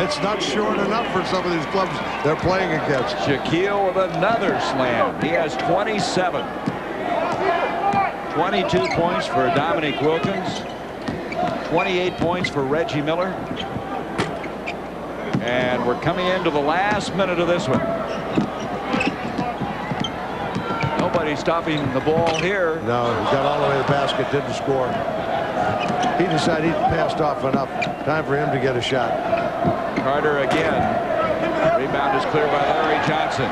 It's not short enough for some of these clubs they're playing against. Shaquille with another slam. He has 27. 22 points for Dominique Wilkins. 28 points for Reggie Miller. And we're coming into the last minute of this one. Nobody stopping the ball here. No, he got all the way to the basket, didn't score. He decided he'd passed off enough. Time for him to get a shot. Carter again. Rebound is cleared by Larry Johnson.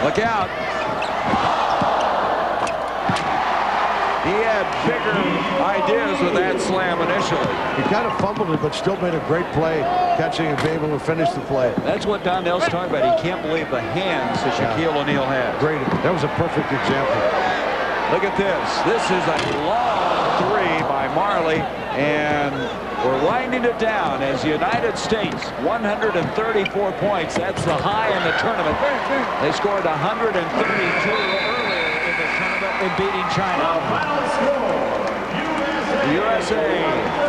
Look out. He had bigger ideas with that slam initially. He kind of fumbled it, but still made a great play, catching and being able to finish the play. That's what Donnell's talking about. He can't believe the hands that Shaquille O'Neal had. Great. That was a perfect example. Look at this. This is a long three by Majerle, and we're winding it down as the United States, 134 points. That's the high in the tournament. They scored 132 earlier in the tournament in beating China. The USA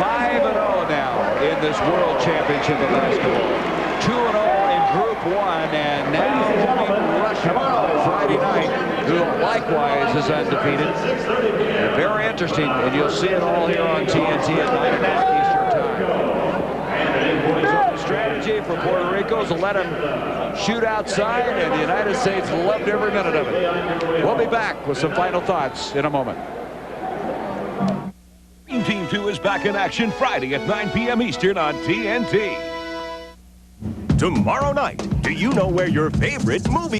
5-0 now in this World Championship of basketball. 2-0 in Group 1, and now Russia Friday night, who likewise is undefeated. Very interesting, and you'll see it all here on TNT at 9 o'clock Eastern time. The strategy for Puerto Rico is to let them shoot outside, and the United States loved every minute of it. We'll be back with some final thoughts in a moment. Team 2 is back in action Friday at 9 p.m. Eastern on TNT. Tomorrow night, do you know where your favorite movie